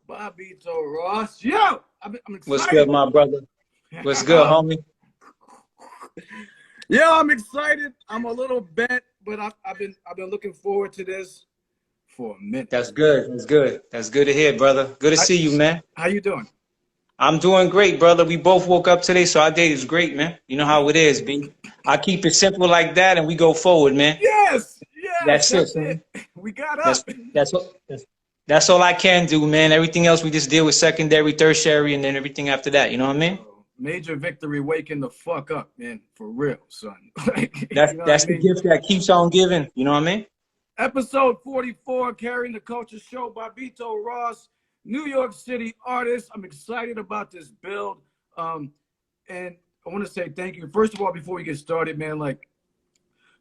Bobbito Ross. Yo, I'm What's good, excited. my brother? What's good, homie? Yeah, I'm excited. I'm a little bent, but I've been looking forward to this for a minute. That's good. That's good. That's good to hear, brother. Good to How, see you, man. how you doing? I'm doing great, brother. We both woke up today, so our day is great, man. You know how it is, B. I keep it simple like that, and we go forward, man. Yes, That's it, that's it. man. We got That's up. that's all I can do, man. Everything else we just deal with secondary, tertiary, and then everything after that. You know what I mean? Major victory, waking the fuck up, man, for real, son. Like, That's you know what I that's the mean? gift that keeps on giving. You know what I mean? Episode 44, Carrying the Culture Show, Bobbito Ross, New York City artist. I'm excited about this build. And I want to say thank you. First of all, before we get started, man, like,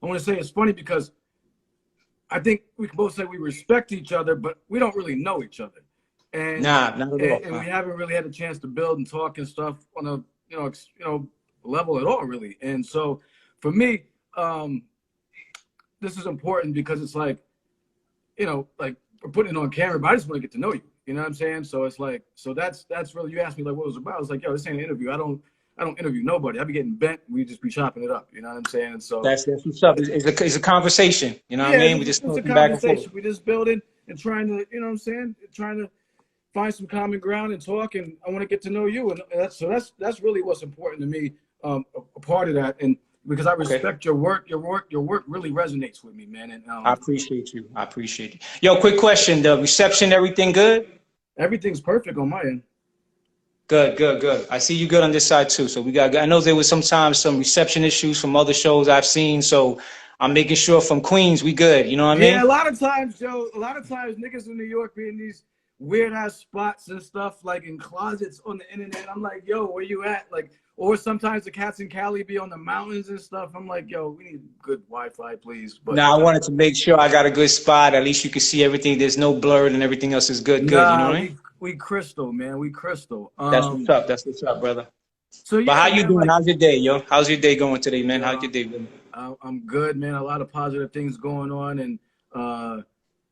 I want to say it's funny because I think we can both say we respect each other, but we don't really know each other. And Nah, not at and, all. and we haven't really had a chance to build and talk and stuff on a level at all, really. And so for me, this is important because it's like, like we're putting it on camera, but I just want to get to know you. You know what I'm saying? So it's like, so that's really, you asked me like what it was about. I was like, yo, this ain't an interview. I don't interview nobody. I be getting bent. We just be chopping it up. You know what I'm saying? And so That's what's up. It's a conversation. You know what I yeah, mean? We just it's a talking back and forth. conversation. We just building and trying to, you know what I'm saying? Trying to find some common ground and talk. And I want to get to know you. And that's really what's important to me. A part of that. And because I Okay. respect your work really resonates with me, man. And I appreciate you. I appreciate you. Yo, quick question. The reception, everything good? everything's perfect on my end. Good, good, good. I see you good on this side too. So we got, I know there was sometimes some reception issues from other shows I've seen. So I'm making sure from Queens, we good. You know what I Yeah, mean? a lot of times, Joe, niggas in New York be in these weird ass spots and stuff, like in closets on the internet. I'm like, yo, where you at? Like, or sometimes the cats in Cali be on the mountains and stuff. I'm like, yo, we need good Wi-Fi, please. But Now I wanted to make sure I got a good spot. At least you can see everything. There's no blurred and everything else is good, good. You know nah, what I mean? we crystal, man. We crystal. That's what's up. That's what's up, brother. So But how yeah, you man, doing? like, How's your day, yo? How's your day going today, man? How's yo, your day been? I'm good, man. A lot of positive things going on, and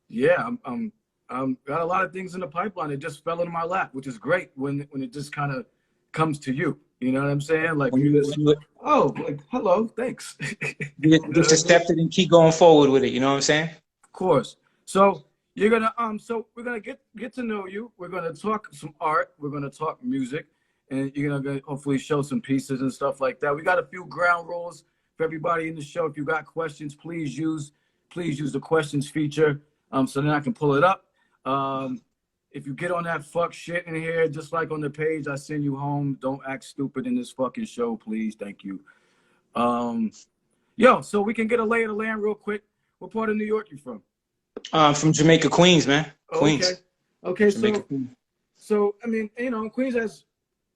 yeah, I'm got a lot of things in the pipeline. It just fell into my lap, which is great when it just kind of comes to you. You know what I'm saying? Like When when you you, just, when you, oh, like hello, thanks. you You know just what I mean? accept it and keep going forward with it. You know what I'm saying? Of course. So you're gonna so we're gonna get to know you. We're gonna talk some art. We're gonna talk music, and you're gonna hopefully show some pieces and stuff like that. We got a few ground rules for everybody in the show. If you got questions, please use the questions feature, so then I can pull it up. If you get on that fuck shit in here, just like on the page, I send you home. Don't act stupid in this fucking show, please. Thank you. Yo, so we can get a lay of the land real quick. What part of New York you from? From Jamaica, Queens, man. Oh, okay. Queens. Okay, Jamaica, Queens. so I mean, Queens has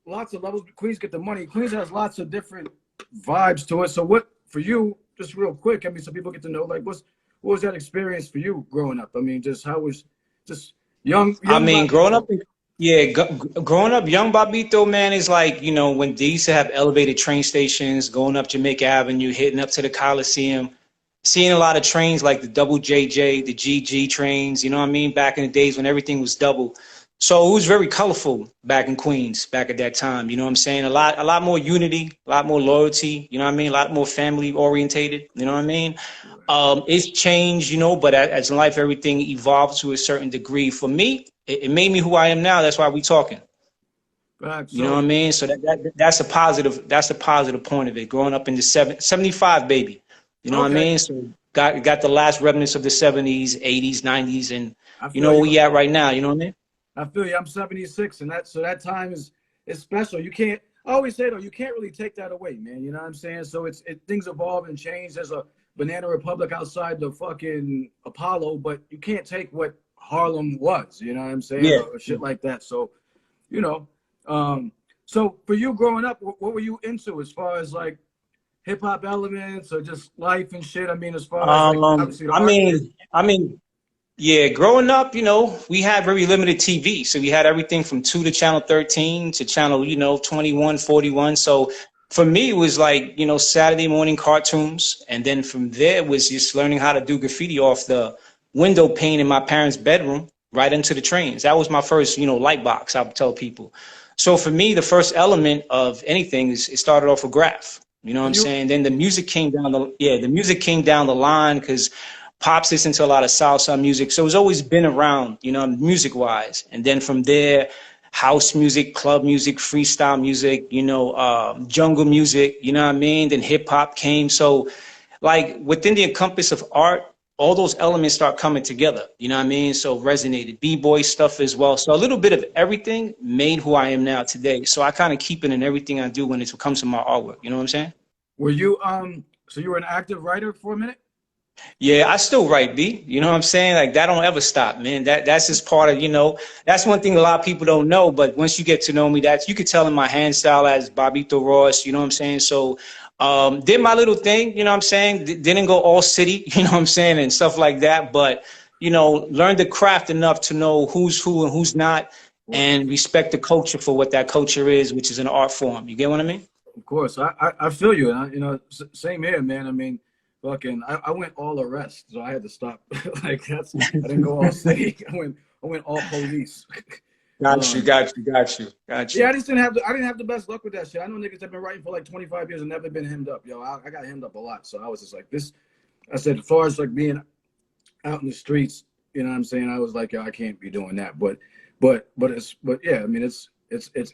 lots of levels. Queens get the money. Queens has lots of different vibes to it. So what for you, just real quick, I mean, so people get to know, like, what was that experience for you growing up? I mean, just how was just I young mean, Bobbito. yeah, growing up, young Bobbito, man, is like, when they used to have elevated train stations, going up Jamaica Avenue, hitting up to the Coliseum, seeing a lot of trains like the double JJ, the GG trains, you know what I mean? Back in the days when everything was double. So it was very colorful back in Queens, back at that time. You know what I'm saying? A lot more unity, a lot more loyalty, you know what I mean? A lot more family orientated, you know what I mean? It's changed, but as in life, everything evolves to a certain degree. For me, it made me who I am now. That's why we talking. Right. You know what So I mean? So that's a positive. That's a positive point of it. Growing up in the 75, baby. You know what I okay, mean? So got the last remnants of the 70s, 80s, 90s, and I you feel know where you. we at right now. You know what I mean? I feel you. I'm 76, and that time is special. You can't. I always say though, you can't really take that away, man. You know what I'm saying? So things evolve and change. There's a Banana Republic outside the fucking Apollo, but you can't take what Harlem was. You know what I'm saying? Yeah. Or shit like that. So, you know, so for you growing up, what were you into as far as like hip hop elements or just life and shit? I mean, as far as like obviously the I art. mean, I mean, yeah, growing up, we had very limited TV. So we had everything from 2 to channel 13 to channel, 21, 41. So for me, it was like, Saturday morning cartoons. And then from there it was just learning how to do graffiti off the window pane in my parents' bedroom, right into the trains. That was my first, you know, light box, I would tell people. So for me, the first element of anything is it started off with graph. You know what I'm saying? Then the music came down the music came down the line because Pops listened to a lot of salsa music. So it's always been around, you know, music wise. And then from there, house music, club music, freestyle music, you know, jungle music, you know what I mean? Then hip hop came. So like within the encompass of art, all those elements start coming together, you know what I mean? So resonated, b-boy stuff as well. So a little bit of everything made who I am now today. So I kind of keep it in everything I do when it comes to my artwork, you know what I'm saying? Were you so you were an active writer for a minute? Yeah, I still write, B. You know what I'm saying? Like that don't ever stop, man. That's just part of, you know, that's one thing a lot of people don't know. But once you get to know me, that's you could tell in my hand style as Bobbito Ross, you know what I'm saying? So did my little thing, you know what I'm saying? Didn't go all city, you know what I'm saying, and stuff like that. But, you know, learned the craft enough to know who's who and who's not, and respect the culture for what that culture is, which is an art form. You get what I mean? Of course. I feel you. And you know, same here, man. I mean, fucking, I went all arrest, so I had to stop. Like I didn't go all city. I went all police. Got you. Yeah, I just didn't have the best luck with that shit. I know niggas have been writing for like 25 years and never been hemmed up. Yo, I got hemmed up a lot, so I was just like this. I said, as far as like being out in the streets, you know what I'm saying? I was like, yo, I can't be doing that. But yeah, I mean, it's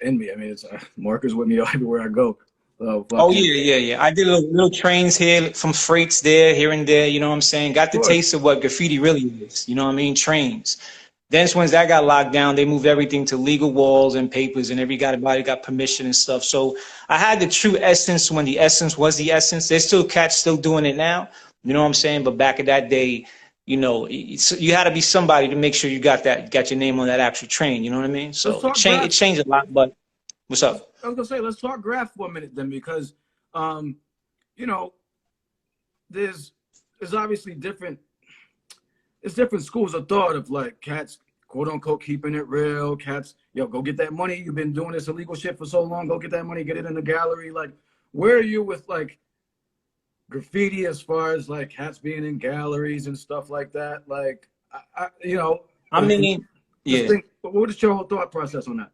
in me. I mean, it's markers with me everywhere I go. Oh yeah. I did little trains here, some freights there, here and there. You know what I'm saying? Got the taste of what graffiti really is. You know what I mean? Trains. Then once that got locked down, they moved everything to legal walls and papers, and everybody got permission and stuff. So I had the true essence when the essence was the essence. There's still cats still doing it now. You know what I'm saying? But back in that day, you know, you had to be somebody to make sure you got your name on that actual train. You know what I mean? So it changed a lot. But what's up? I was gonna say, let's talk graph for a minute then, because you know, there's obviously different schools of thought of like cats, quote unquote, keeping it real. Cats, yo, go get that money. You've been doing this illegal shit for so long. Go get that money, get it in the gallery. Like, where are you with like graffiti as far as like cats being in galleries and stuff like that? Like, you know, I mean, yeah. What is your whole thought process on that?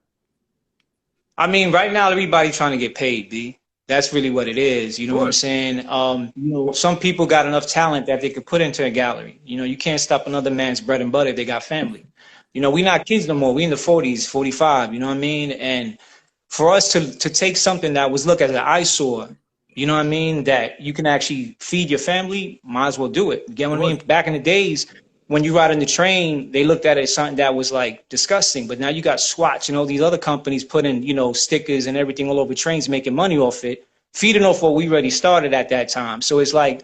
I mean, right now everybody's trying to get paid, D. That's really what it is. You know what I'm saying? You know, some people got enough talent that they could put into a gallery. You know, you can't stop another man's bread and butter if they got family. You know, we're not kids no more. We in the 40s, 45, you know what I mean? And for us to take something that was looked at as an eyesore, you know what I mean, that you can actually feed your family, might as well do it. You get what I mean? Back in the days, when you ride on the train, they looked at it as something that was like disgusting. But now you got Swatch and all these other companies putting, you know, stickers and everything all over trains, making money off it, feeding off what we already started at that time. So it's like,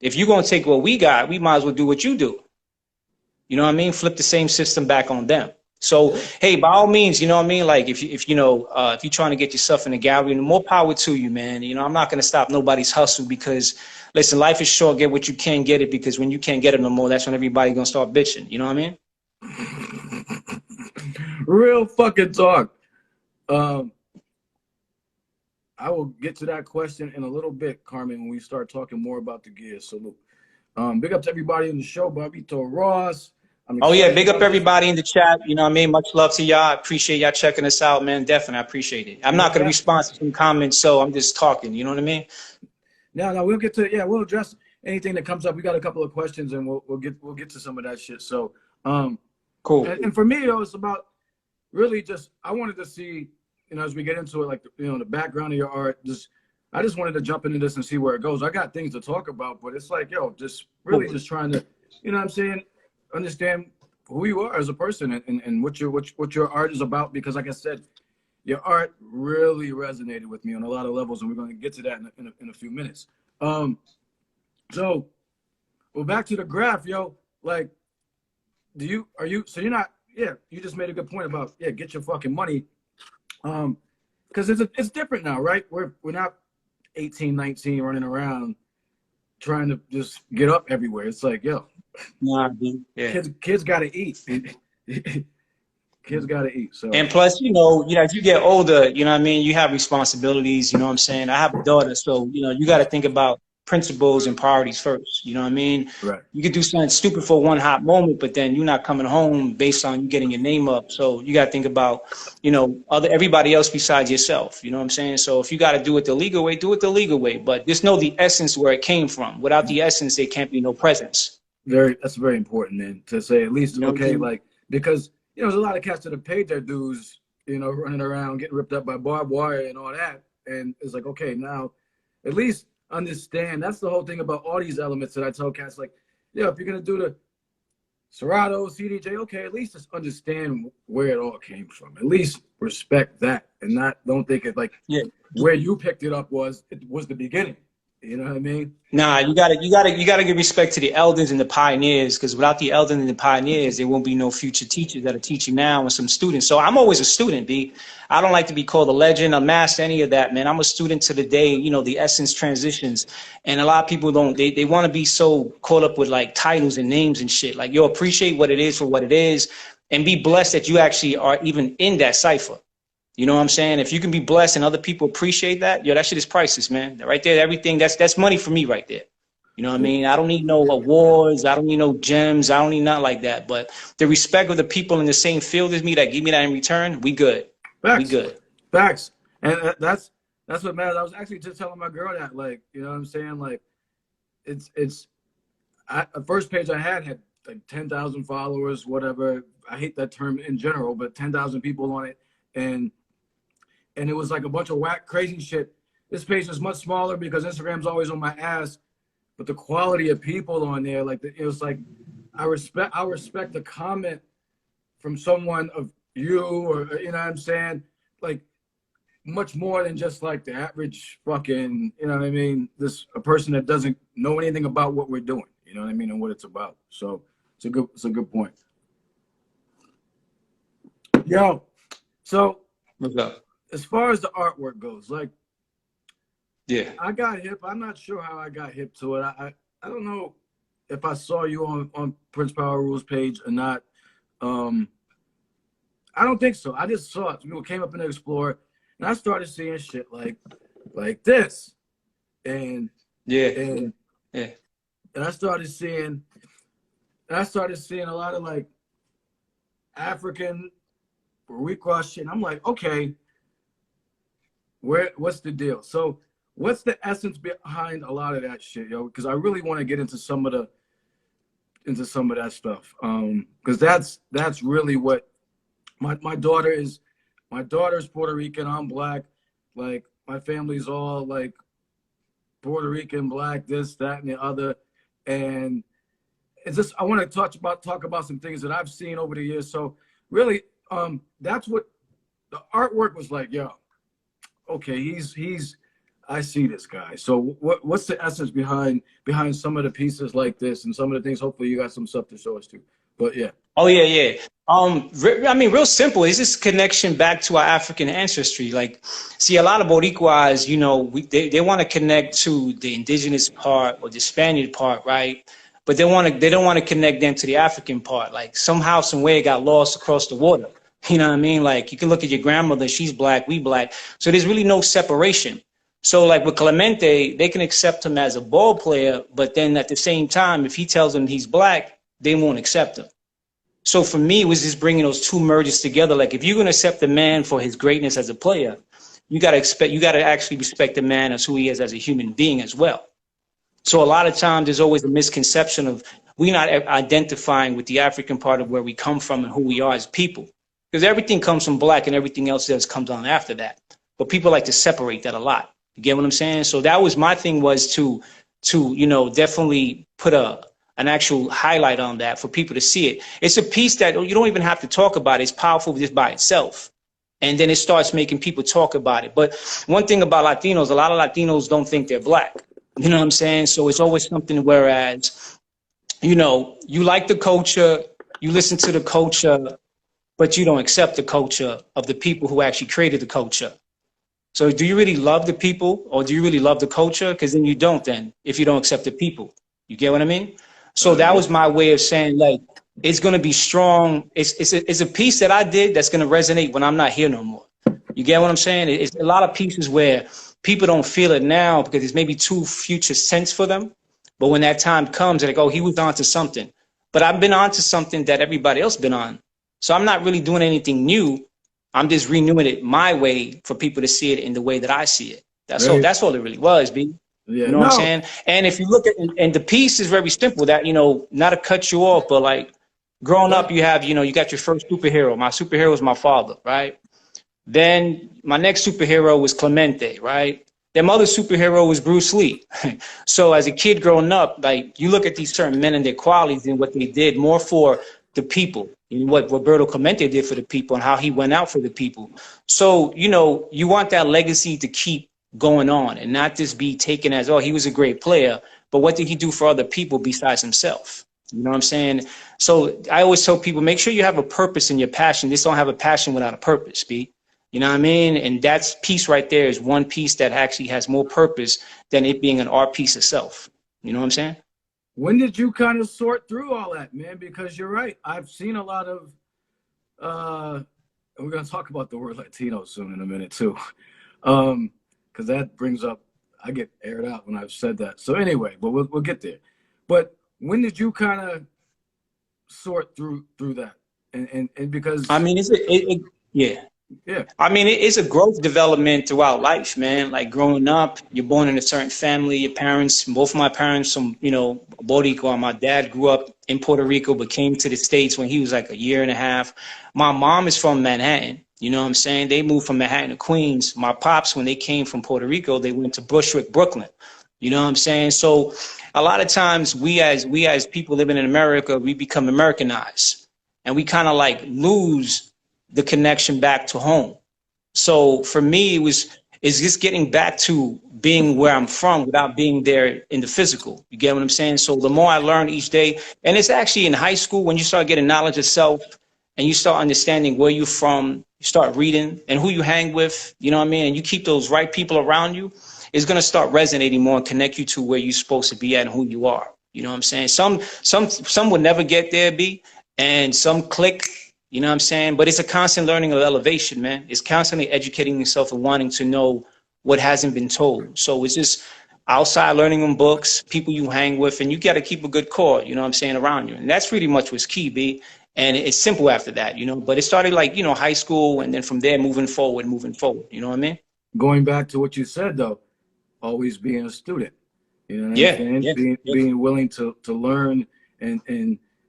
if you're going to take what we got, we might as well do what you do. You know what I mean? Flip the same system back on them. So, hey, by all means, you know what I mean? Like if you're trying to get yourself in a gallery, more power to you, man. You know, I'm not going to stop nobody's hustle because, listen, life is short. Get what you can get it, because when you can't get it no more, that's when everybody's going to start bitching. You know what I mean? Real fucking talk. I will get to that question in a little bit, Carmen, when we start talking more about the gear. Salute. Big up to everybody in the show, Bobbito Ross. Oh yeah, big up everybody in the chat. You know what I mean? Much love to y'all. I appreciate y'all checking us out, man. Definitely, I appreciate it. I'm not going to respond to some comments, so I'm just talking. You know what I mean? No, we'll get to we'll address anything that comes up. We got a couple of questions, and we'll get to some of that shit. So, cool. And for me, it's about really just I wanted to see, you know, as we get into it, like the background of your art. I just wanted to jump into this and see where it goes. I got things to talk about, but it's like, just really just trying to, you know what I'm saying, understand who you are as a person and what your art is about, because like I said, your art really resonated with me on a lot of levels, and we're going to get to that in a few minutes. So well, back to the graph, like, you just made a good point about, get your fucking money. Because it's different now, right? We're not 18, 19 running around trying to just get up everywhere. It's like, kids got to eat. Kids got to eat. So, and plus, as you get older, you know what I mean, you have responsibilities, you know what I'm saying? I have a daughter, so, you got to think about principles and priorities first. You know what I mean? Right. You could do something stupid for one hot moment, but then you're not coming home based on you getting your name up. So you got to think about, you know, everybody else besides yourself. You know what I'm saying? So if you got to do it the legal way, do it the legal way. But just know the essence where it came from. Without the essence, there can't be no presence. That's very important, man, to say at least, You know okay, like, because, you know, there's a lot of cats that have paid their dues, you know, running around, getting ripped up by barbed wire and all that. And it's like, okay, now at least understand. That's the whole thing about all these elements that I tell cats, like, yeah, if you're going to do the Serato, CDJ, okay, at least just understand where it all came from. At least respect that and don't think it like where you picked it up was the beginning. You know what I mean? Nah, you gotta give respect to the elders and the pioneers, because without the elders and the pioneers, there won't be no future teachers that are teaching now and some students. So I'm always a student, B. I don't like to be called a legend, a master, any of that, man. I'm a student to the day, you know, the essence transitions. And a lot of people don't, they want to be so caught up with like titles and names and shit. Like, yo, appreciate what it is for what it is and be blessed that you actually are even in that cipher. You know what I'm saying? If you can be blessed and other people appreciate that, yo, that shit is priceless, man. Right there, everything, that's money for me right there. You know what I mean? I don't need no awards. I don't need no gems. I don't need nothing like that. But the respect of the people in the same field as me that give me that in return, we good. Facts. We good. Facts. And that's what matters. I was actually just telling my girl that, like, you know what I'm saying? Like, the first page I had like 10,000 followers, whatever. I hate that term in general, but 10,000 people on it. And it was like a bunch of whack, crazy shit. This page is much smaller because Instagram's always on my ass. But the quality of people on there, like, it was like, I respect the comment from someone of you, or, you know what I'm saying? Like, much more than just like the average fucking, you know what I mean? A person that doesn't know anything about what we're doing, you know what I mean? And what it's about. So it's a good point. Yo, so What's up? as far as the artwork goes, like, Yeah. I got hip. I'm not sure how I got hip to it. I don't know if I saw you on Prince Power Rules page or not. I don't think so. I just saw it. We came up in the Explorer, and I started seeing shit like this, and and I started seeing a lot of like African Boricua shit. And I'm like, okay, what's the deal? So what's the essence behind a lot of that shit, yo? Because I really want to get into some of that stuff. Because that's really what my daughter's Puerto Rican. I'm black. Like, my family's all like Puerto Rican, black, this, that, and the other. And it's just, I want to talk about some things that I've seen over the years. So really, that's what the artwork was like. Yo, okay, I see this guy. So what's the essence behind some of the pieces like this and some of the things? Hopefully you got some stuff to show us too. But yeah. Oh yeah. I mean, real simple. It's this connection back to our African ancestry. Like, see, a lot of Boricuas, you know, they want to connect to the indigenous part or the Spaniard part, right? But they don't want to connect them to the African part. Like, somehow, some way, it got lost across the water. You know what I mean? Like, you can look at your grandmother, she's black, we black. So there's really no separation. So like with Clemente, they can accept him as a ball player, but then at the same time, if he tells them he's black, they won't accept him. So for me, it was just bringing those two merges together. Like, if you're going to accept the man for his greatness as a player, you got to actually respect the man as who he is as a human being as well. So a lot of times there's always a misconception of we're not identifying with the African part of where we come from and who we are as people. Because everything comes from black and everything else does comes on after that. But people like to separate that a lot. You get what I'm saying? So that was my thing, was to you know, definitely put an actual highlight on that for people to see it. It's a piece that you don't even have to talk about. It's powerful just by itself. And then it starts making people talk about it. But one thing about Latinos, a lot of Latinos don't think they're black. You know what I'm saying? So it's always something, whereas, you know, you like the culture, you listen to the culture, but you don't accept the culture of the people who actually created the culture. So do you really love the people, or do you really love the culture? Because then you don't, then, if you don't accept the people. You get what I mean? So that was my way of saying, like, it's going to be strong. It's a piece that I did that's going to resonate when I'm not here no more. You get what I'm saying? It's a lot of pieces where people don't feel it now because it's maybe too future sense for them. But when that time comes, they're like, oh, he was onto something. But I've been onto something that everybody else been on. So I'm not really doing anything new. I'm just renewing it my way for people to see it in the way that I see it. That's all. That's all it really was, B. Yeah, You know what I'm saying? And if you look at, and the piece is very simple. That, you know, not to cut you off, but like growing up, you have, you know, you got your first superhero. My superhero was my father, right? Then my next superhero was Clemente, right? Then my other superhero was Bruce Lee. So as a kid growing up, like you look at these certain men and their qualities and what they did more for the people, and what Roberto Clemente did for the people and how he went out for the people. So, you know, you want that legacy to keep going on and not just be taken as, oh, he was a great player, but what did he do for other people besides himself? You know what I'm saying? So I always tell people, make sure you have a purpose in your passion. Just don't have a passion without a purpose, B. You know what I mean? And that's piece right there is one piece that actually has more purpose than it being an art piece itself. You know what I'm saying? When did you kind of sort through all that, man? Because you're right. I've seen a lot of, and we're going to talk about the word Latino soon in a minute too. Because that brings up, I get aired out when I've said that. So anyway, but we'll get there. But when did you kind of sort through that? And because I mean, yeah. Yeah. I mean, it's a growth development throughout life, man. Like growing up, you're born in a certain family. Your parents, both of my parents from, you know, Boricua. My dad grew up in Puerto Rico, but came to the States when he was like a year and a half. My mom is from Manhattan. You know what I'm saying? They moved from Manhattan to Queens. My pops, when they came from Puerto Rico, they went to Bushwick, Brooklyn. You know what I'm saying? So a lot of times we as people living in America, we become Americanized and we kind of like lose the connection back to home. So for me, it's just getting back to being where I'm from without being there in the physical. You get what I'm saying? So the more I learn each day, and it's actually in high school when you start getting knowledge of self and you start understanding where you're from, you start reading and who you hang with, you know what I mean? And you keep those right people around you, it's going to start resonating more and connect you to where you're supposed to be at and who you are. You know what I'm saying? Some would never get there, B, and some click. You know what I'm saying? But it's a constant learning of elevation, man. It's constantly educating yourself and wanting to know what hasn't been told. So it's just outside learning in books, people you hang with, and you got to keep a good core, you know what I'm saying, around you. And that's pretty much what's key, B. And it's simple after that, you know. But it started like, you know, high school, and then from there moving forward, you know what I mean? Going back to what you said, though, always being a student. You know what I'm saying? Yeah. Being willing to learn and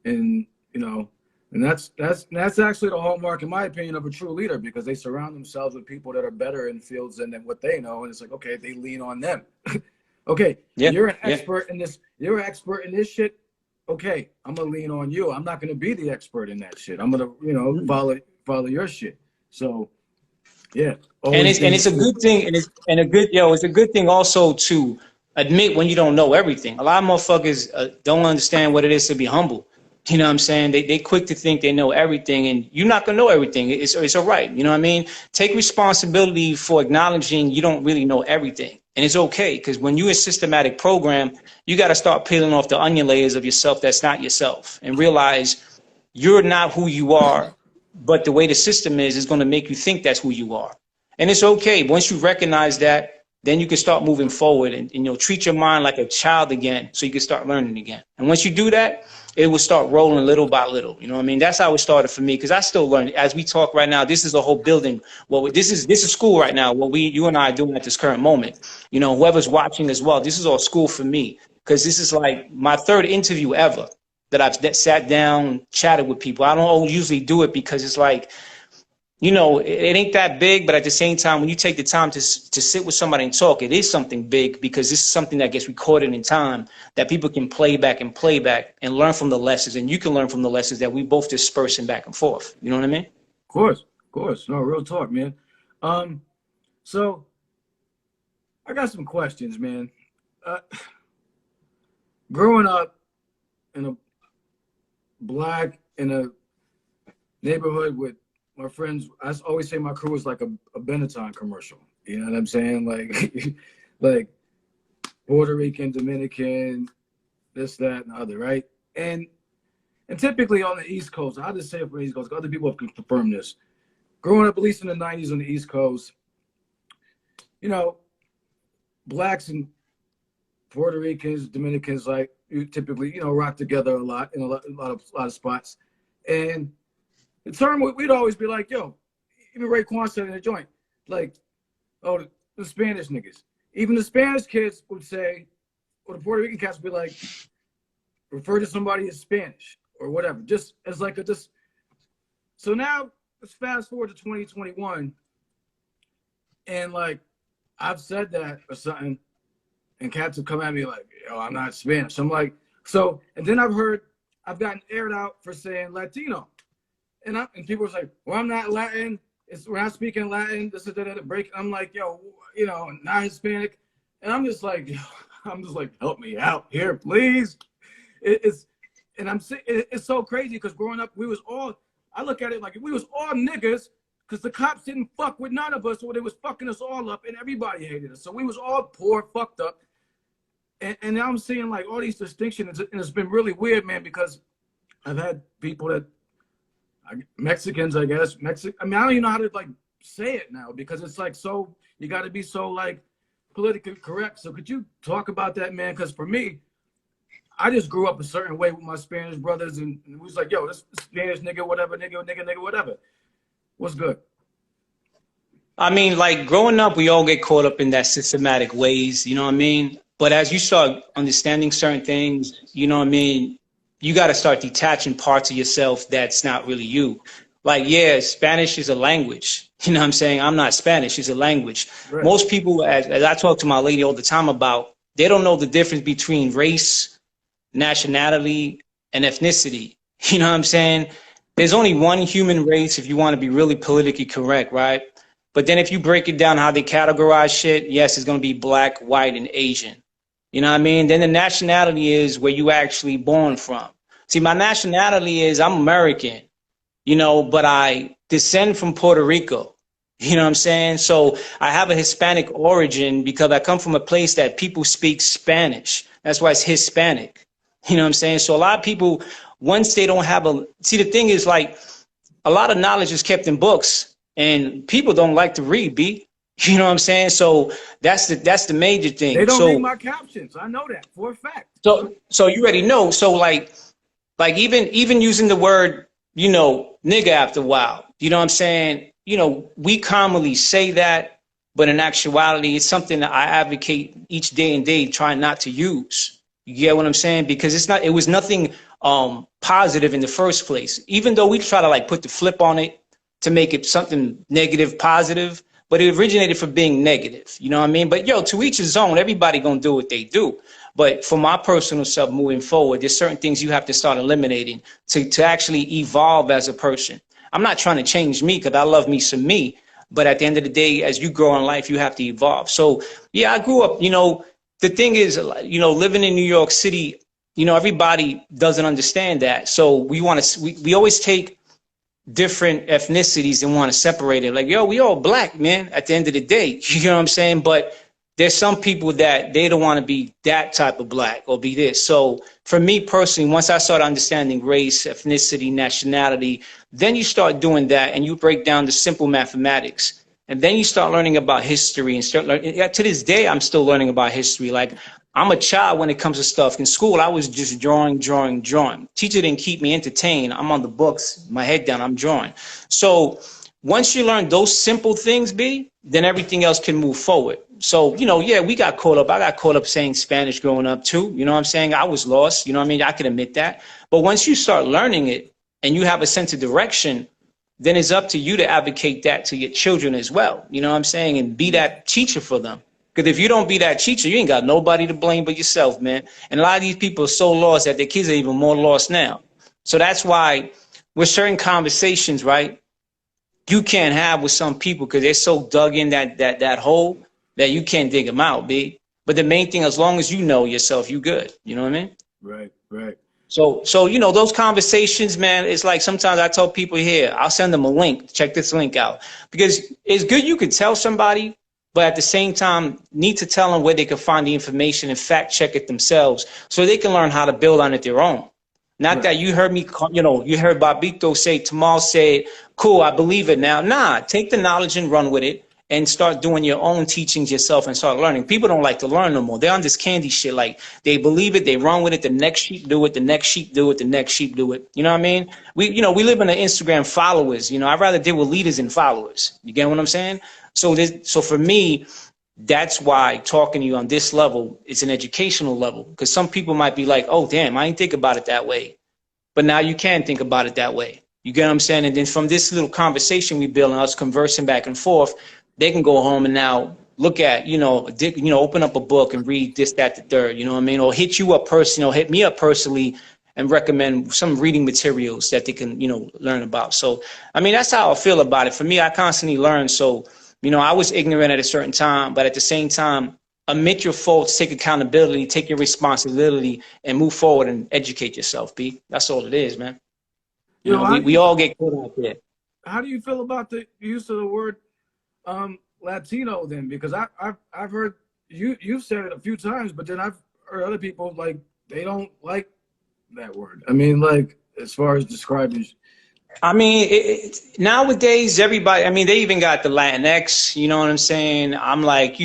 you know. And that's actually the hallmark, in my opinion, of a true leader, because they surround themselves with people that are better in fields than what they know. And it's like, okay, they lean on them. Okay, you're an expert in this. You're an expert in this shit. Okay, I'm gonna lean on you. I'm not gonna be the expert in that shit. I'm gonna, you know, follow your shit. So, yeah. And it's a good thing, and it's a good thing also to admit when you don't know everything. A lot of motherfuckers don't understand what it is to be humble. You know what I'm saying? They quick to think they know everything, and you're not gonna know everything. It's all right. You know what I mean? Take responsibility for acknowledging you don't really know everything, and it's okay, because when you're a systematic program, you got to start peeling off the onion layers of yourself that's not yourself, and realize you're not who you are, but the way the system is going to make you think that's who you are, and it's okay. Once you recognize that, then you can start moving forward and you know, treat your mind like a child again, so you can start learning again. And once you do that, it will start rolling little by little. You know what I mean? That's how it started for me, because I still learn. As we talk right now, this is a whole building. Well, this is school right now. What you and I are doing at this current moment. You know, whoever's watching as well, this is all school for me, because this is like my third interview ever that I've sat down, chatted with people. I don't usually do it because it's like, you know, it ain't that big, but at the same time, when you take the time to sit with somebody and talk, it is something big, because this is something that gets recorded in time that people can play back and learn from the lessons, and you can learn from the lessons that we both dispersing back and forth. You know what I mean? Of course. No, real talk, man. So I got some questions, man. Growing up in a neighborhood with my friends, I always say my crew is like a Benetton commercial. You know what I'm saying? Like, like Puerto Rican, Dominican, this, that, and the other, right? And typically on the East Coast, I'll just say it for the East Coast, other people have confirmed this. growing up, at least in the 90s on the East Coast, you know, blacks and Puerto Ricans, Dominicans, like you typically, you know, rock together a lot in a lot of spots. And the term we'd always be like, yo, even Raekwon said in the joint, like, oh, the Spanish niggas. Even the Spanish kids would say, or the Puerto Rican cats would be like, refer to somebody as Spanish or whatever, just as like a just. So now let's fast forward to 2021, and like I've said that or something, and cats have come at me like, yo, I'm not Spanish. I'm like, so, and then I've gotten aired out for saying Latino, and people are like, well, I'm not Latin. We're not speaking Latin. This is the break. I'm like, yo, you know, not Hispanic, and I'm just like, help me out here, please. It's so crazy because growing up, I look at it like we was all niggas because the cops didn't fuck with none of us, or they was fucking us all up, and everybody hated us. So we was all poor, fucked up. And now I'm seeing like all these distinctions, and it's been really weird, man, because I've had people that Mexicans, I guess, I mean, I don't even know how to like say it now because it's like so you got to be so like politically correct. So could you talk about that, man? Because for me, I just grew up a certain way with my Spanish brothers, and it was like, yo, this Spanish nigga, whatever, nigga, whatever. What's good? I mean, like growing up, we all get caught up in that systematic ways, you know what I mean? But as you start understanding certain things, you know what I mean? You got to start detaching parts of yourself that's not really you. Like, yeah, Spanish is a language. You know what I'm saying? I'm not Spanish, it's a language. Right. Most people, as I talk to my lady all the time about, they don't know the difference between race, nationality, and ethnicity. You know what I'm saying? There's only one human race if you want to be really politically correct, right? But then if you break it down how they categorize shit, yes, it's going to be black, white, and Asian. You know what I mean? Then the nationality is where you actually born from. See, my nationality is I'm American, you know, but I descend from Puerto Rico. You know what I'm saying? So I have a Hispanic origin because I come from a place that people speak Spanish. That's why it's Hispanic. You know what I'm saying? So a lot of people, once they don't have see, the thing is like a lot of knowledge is kept in books and people don't like to read, B. You know what I'm saying? So that's the major thing. They don't read my captions. I know that for a fact. So you already know. So like even using the word, you know, nigga after a while, you know what I'm saying? You know, we commonly say that, but in actuality, it's something that I advocate each day and day, trying not to use. You get what I'm saying? Because it was nothing positive in the first place. Even though we try to like put the flip on it to make it something negative, positive, but it originated from being negative. You know what I mean? But yo, to each his own, everybody gonna do what they do. But for my personal self moving forward, there's certain things you have to start eliminating to actually evolve as a person. I'm not trying to change me because I love me some me. But at the end of the day, as you grow in life, you have to evolve. So yeah, I grew up, you know, the thing is, you know, living in New York City, you know, everybody doesn't understand that. So we always take different ethnicities and want to separate it. Like, yo, we all black, man, at the end of the day. You know what I'm saying? But there's some people that they don't want to be that type of black or be this. So for me personally, once I started understanding race, ethnicity, nationality, then you start doing that and you break down the simple mathematics. And then you start learning about history and start learning. Yeah, to this day, I'm still learning about history. Like, I'm a child when it comes to stuff. In school, I was just drawing. Teacher didn't keep me entertained. I'm on the books, my head down, I'm drawing. So once you learn those simple things, B, then everything else can move forward. So, you know, yeah, we got caught up. I got caught up saying Spanish growing up too. You know what I'm saying? I was lost. You know what I mean? I can admit that. But once you start learning it and you have a sense of direction, then it's up to you to advocate that to your children as well. You know what I'm saying? And be that teacher for them. Because if you don't be that teacher, you ain't got nobody to blame but yourself, man. And a lot of these people are so lost that their kids are even more lost now. So that's why with certain conversations, right, you can't have with some people because they're so dug in that hole that you can't dig them out, B. But the main thing, as long as you know yourself, you good. You know what I mean? Right. So you know, those conversations, man, it's like sometimes I tell people here, I'll send them a link, check this link out. Because it's good you could tell somebody, but at the same time, need to tell them where they can find the information and fact check it themselves so they can learn how to build on it their own. Not that you heard me, you heard Bobbito say, Tamal said, cool, I believe it now. Nah, take the knowledge and run with it and start doing your own teachings yourself and start learning. People don't like to learn no more. They're on this candy shit. Like, they believe it, they run with it. The next sheep do it, the next sheep do it, the next sheep do it. You know what I mean? We live in the Instagram followers. I'd rather deal with leaders than followers. You get what I'm saying? So for me, that's why talking to you on this level is an educational level, because some people might be like, oh, damn, I didn't think about it that way. But now you can think about it that way. You get what I'm saying? And then from this little conversation we build and us conversing back and forth, they can go home and now look at, open up a book and read this, that, the third, you know what I mean? Or hit you up personally, or hit me up personally and recommend some reading materials that they can, learn about. So, I mean, that's how I feel about it. For me, I constantly learn. So, I was ignorant at a certain time, but at the same time, admit your faults, take accountability, take your responsibility, and move forward and educate yourself, B. That's all it is, man. We all get caught out there. How do you feel about the use of the word Latino then? Because I've heard you've said it a few times, but then I've heard other people like they don't like that word. I mean, like as far as describing. I mean, nowadays, everybody, I mean, they even got the Latinx, you know what I'm saying? I'm like,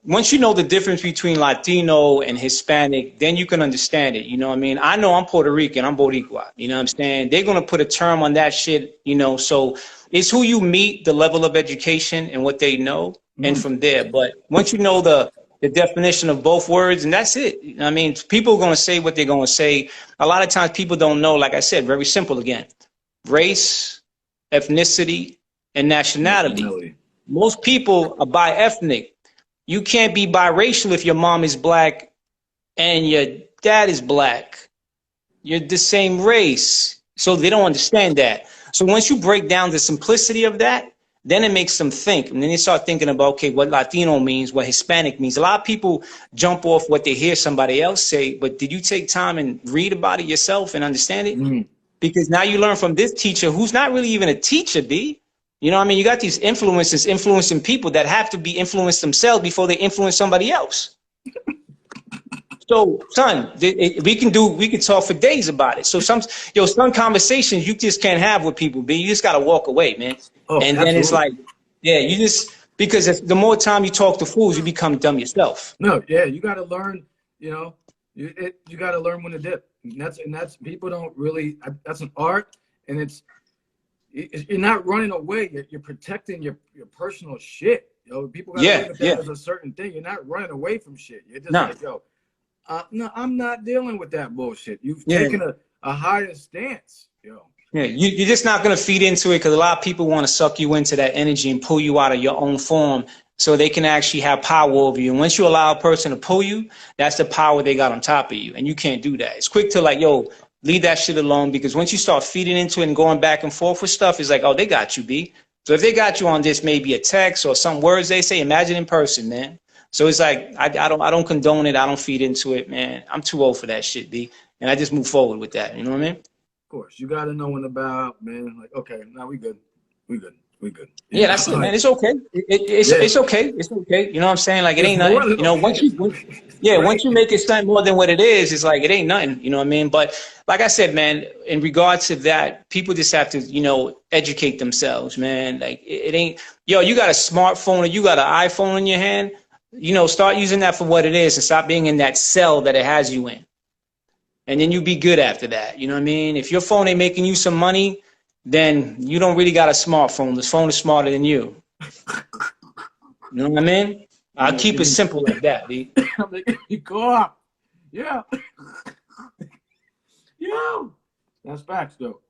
once you know the difference between Latino and Hispanic, then you can understand it, you know what I mean? I know I'm Puerto Rican, I'm Boricua, you know what I'm saying? They're going to put a term on that shit, so it's who you meet, the level of education and what they know, and from there. But once you know the definition of both words, and that's it. I mean, people are going to say what they're going to say. A lot of times people don't know, like I said, very simple again. Race, ethnicity, and nationality. Most people are bi-ethnic. You can't be biracial if your mom is black and your dad is black. You're the same race. So they don't understand that. So once you break down the simplicity of that, then it makes them think. And then they start thinking about, okay, what Latino means, what Hispanic means. A lot of people jump off what they hear somebody else say, but did you take time and read about it yourself and understand it? Because now you learn from this teacher who's not really even a teacher, B. You know what I mean? You got these influencers influencing people that have to be influenced themselves before they influence somebody else. So, son, we can talk for days about it. So some conversations you just can't have with people, B. You just got to walk away, man. Oh, and absolutely. Then it's like, yeah, because the more time you talk to fools, you become dumb yourself. No, yeah, you got to learn, you got to learn when to dip. And that's people don't really, that's an art, and you're not running away. You're protecting your personal shit. People got to look at that as a certain thing. You're not running away from shit. You're just like, no, I'm not dealing with that bullshit. You've taken a higher stance, Yeah, you're just not going to feed into it, because a lot of people want to suck you into that energy and pull you out of your own form so they can actually have power over you. And once you allow a person to pull you, that's the power they got on top of you. And you can't do that. It's quick to like, leave that shit alone, because once you start feeding into it and going back and forth with stuff, it's like, oh, they got you, B. So if they got you on this, maybe a text or some words they say, imagine in person, man. So it's like, I don't condone it. I don't feed into it, man. I'm too old for that shit, B. And I just move forward with that. You know what I mean? Of course. You got to know when about, man. Like, okay, now we good. We good. Yeah, that's it, man. It's okay. It's okay. It's okay. You know what I'm saying? Like, it ain't nothing. Once you make it something more than what it is, it's like, it ain't nothing. You know what I mean? But like I said, man, in regards to that, people just have to, educate themselves, man. Like, it ain't, you got a smartphone or you got an iPhone in your hand, start using that for what it is and stop being in that cell that it has you in. And then you be good after that. You know what I mean? If your phone ain't making you some money, then you don't really got a smartphone. This phone is smarter than you. You know what I mean? I'll keep it simple like that, B. You go up. Yeah. Yeah. That's facts, though.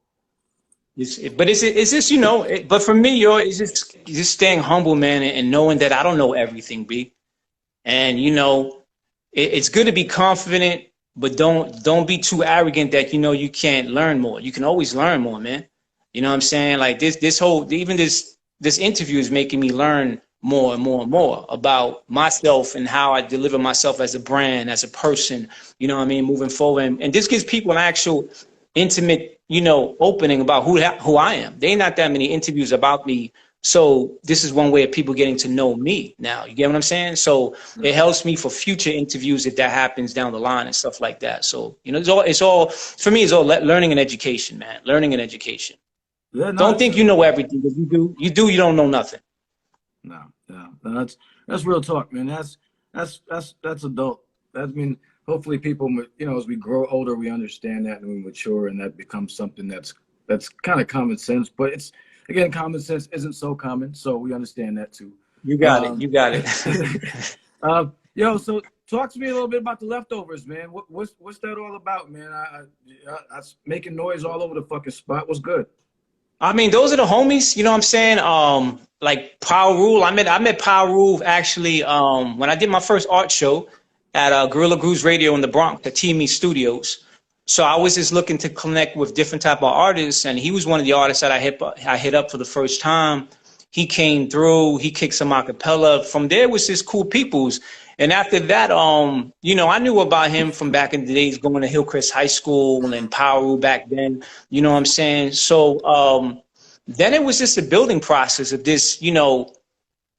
But it's just, but for me, it's just staying humble, man, and knowing that I don't know everything, B. And, it's good to be confident, but don't be too arrogant that, you can't learn more. You can always learn more, man. You know what I'm saying? Like this interview is making me learn more and more and more about myself and how I deliver myself as a brand, as a person, you know what I mean, moving forward. And this gives people an actual intimate, opening about who I am. There ain't not that many interviews about me So this is one way of people getting to know me now. You get what I'm saying? So it helps me for future interviews if that happens down the line and stuff like that. So, you know, it's all for me, it's all learning and education, man. Learning and education. Yeah, no, Don't think you know everything. If you don't know nothing. No, that's real talk, man. That's adult. I mean, hopefully people, you know, as we grow older, we understand that and we mature, and that becomes something that's kind of common sense. But it's, again, common sense isn't so common, so we understand that too. You got it. You got it. Yo, so talk to me a little bit about the leftovers, man. What's that all about, man? I making noise all over the fucking spot. What's good? I mean, those are the homies, you know what I'm saying? Like Power Rule. I met Power Rule actually when I did my first art show at Gorilla Grooves Radio in the Bronx at TME Studios. So I was just looking to connect with different type of artists, and he was one of the artists that I hit up for the first time. He came through, he kicked some acapella. From there was just cool peoples. And after that, you know, I knew about him from back in the days going to Hillcrest High School and Power Rule back then, you know what I'm saying? So then it was just a building process of this, you know,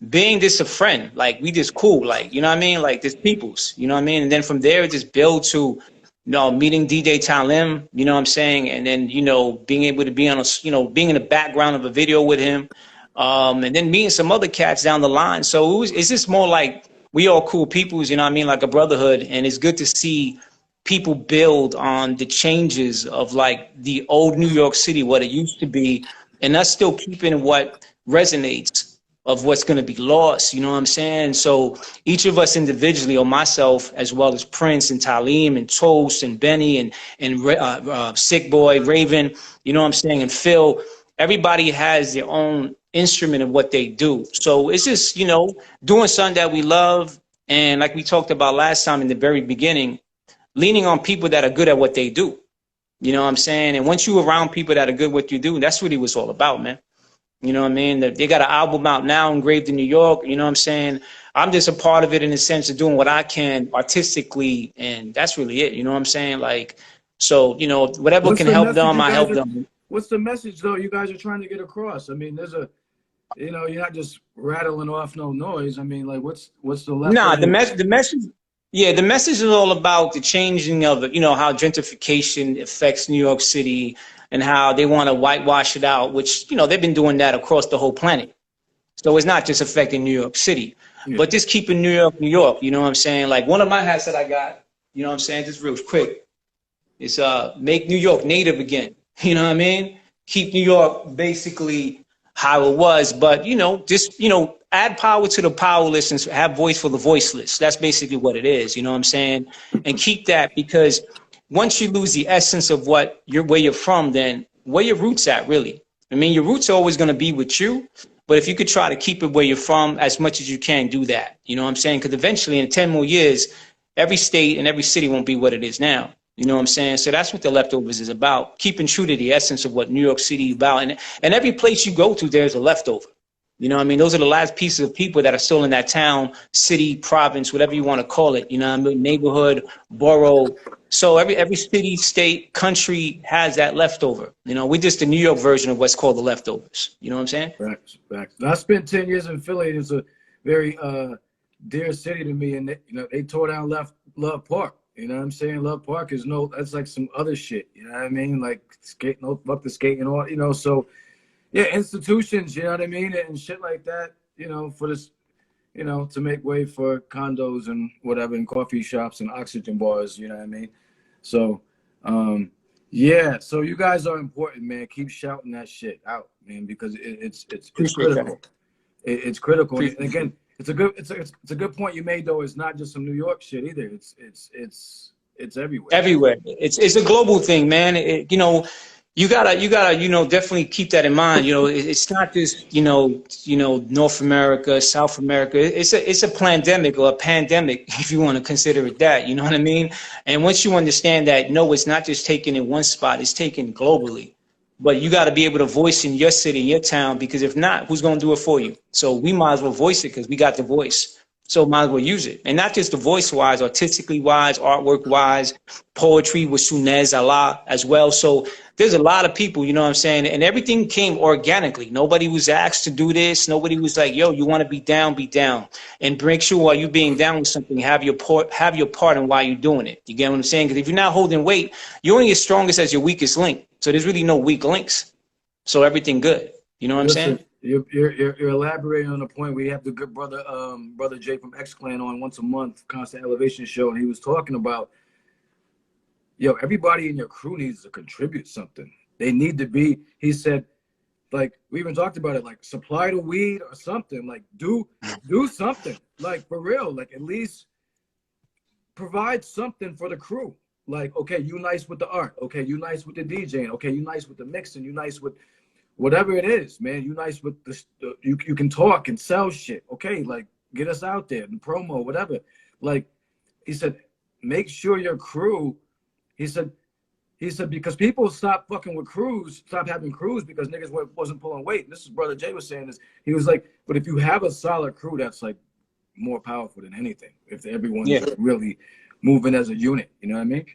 being just a friend. Like, we just cool, like, you know what I mean? Like, this peoples, you know what I mean? And then from there, it just built to, you know, meeting DJ Talim, you know what I'm saying? And then, you know, being able to be on a, you know, being in the background of a video with him. And then meeting some other cats down the line. So it's just more like, we all cool peoples, you know what I mean, like a brotherhood. And it's good to see people build on the changes of like the old New York City, what it used to be, and us still keeping what resonates of what's going to be lost, you know what I'm saying? So each of us individually, or myself, as well as Prince and Talim and Toast and Benny and Sick Boy, Raven, you know what I'm saying, and Phil, everybody has their own instrument of what they do. So it's just, you know, doing something that we love. And like we talked about last time in the very beginning, leaning on people that are good at what they do. You know what I'm saying? And once you're around people that are good at what you do, that's really what it's all about, man. You know what I mean? They got an album out now, Engraved in New York. You know what I'm saying? I'm just a part of it in the sense of doing what I can artistically. And that's really it. You know what I'm saying? Like, so, you know, whatever can help them, I help them. What's the message, though, you guys are trying to get across? I mean, there's a, you know, you're not just rattling off no noise. I mean, like, what's the left? Nah, the message, yeah, the message is all about the changing of, you know, how gentrification affects New York City and how they want to whitewash it out, which, you know, they've been doing that across the whole planet. So it's not just affecting New York City, but just keeping New York, New York. You know what I'm saying? Like, one of my hats that I got, you know what I'm saying, just real quick, is make New York native again. You know what I mean? Keep New York basically how it was, but, you know, just, you know, add power to the powerless and have voice for the voiceless. That's basically what it is. You know what I'm saying? And keep that, because once you lose the essence of what where you're from, then where your roots at, really? I mean, your roots are always going to be with you, but if you could try to keep it where you're from as much as you can, do that. You know what I'm saying? Because eventually in 10 more years, every state and every city won't be what it is now. You know what I'm saying? So that's what the leftovers is about, keeping true to the essence of what New York City is about. And every place you go to, there's a leftover. You know what I mean? Those are the last pieces of people that are still in that town, city, province, whatever you want to call it. You know what I mean? Neighborhood, borough. So every city, state, country has that leftover. You know, we're just the New York version of what's called the leftovers. You know what I'm saying? Facts. I spent 10 years in Philly. It's a very dear city to me. And they tore down Love Park. You know what I'm saying? Love Park is that's like some other shit. You know what I mean? Like skate, no fuck the skate and all, you know. So yeah, institutions, you know what I mean? And shit like that, you know, for this, you know, to make way for condos and whatever, and coffee shops and oxygen bars, you know what I mean? So yeah, so you guys are important, man. Keep shouting that shit out, man, because it's critical. It's critical. And again, it's a good point you made, though. It's not just some New York shit either. It's everywhere. Everywhere. It's a global thing, man. You know, you gotta, you know, definitely keep that in mind. You know, it's not just, you know, North America, South America. It's a pandemic, or a pandemic, if you want to consider it that. You know what I mean? And once you understand that, no, it's not just taken in one spot. It's taken globally. But you got to be able to voice in your city, your town, because if not, who's going to do it for you? So we might as well voice it, because we got the voice. So might as well use it. And not just the voice wise, artistically wise, artwork wise, poetry with Sunez Allah as well. So there's a lot of people, you know what I'm saying? And everything came organically. Nobody was asked to do this. Nobody was like, yo, you want to be down, be down. And make sure while you being down with something, have your part in why you're doing it. You get what I'm saying? Because if you're not holding weight, you're only as strongest as your weakest link. So there's really no weak links. So everything good. You know what I'm saying? You're elaborating on the point. We have the good brother, brother Jay from X Clan on once a month, Constant Elevation show, and he was talking about, yo, everybody in your crew needs to contribute something. They need to be. He said, like we even talked about it, like supply the weed or something. Like do something, like for real. Like at least provide something for the crew. Like, okay, you nice with the art. Okay, you nice with the DJing. Okay, you nice with the mixing. You nice with whatever it is, man. You nice with the you can talk and sell shit. Okay, like get us out there, the promo, whatever. Like he said, make sure your crew. He said because people stopped fucking with crews, stopped having crews because niggas wasn't pulling weight. And this is Brother Jay was saying this. He was like, but if you have a solid crew, that's like more powerful than anything. If everyone's really moving as a unit, you know what I mean?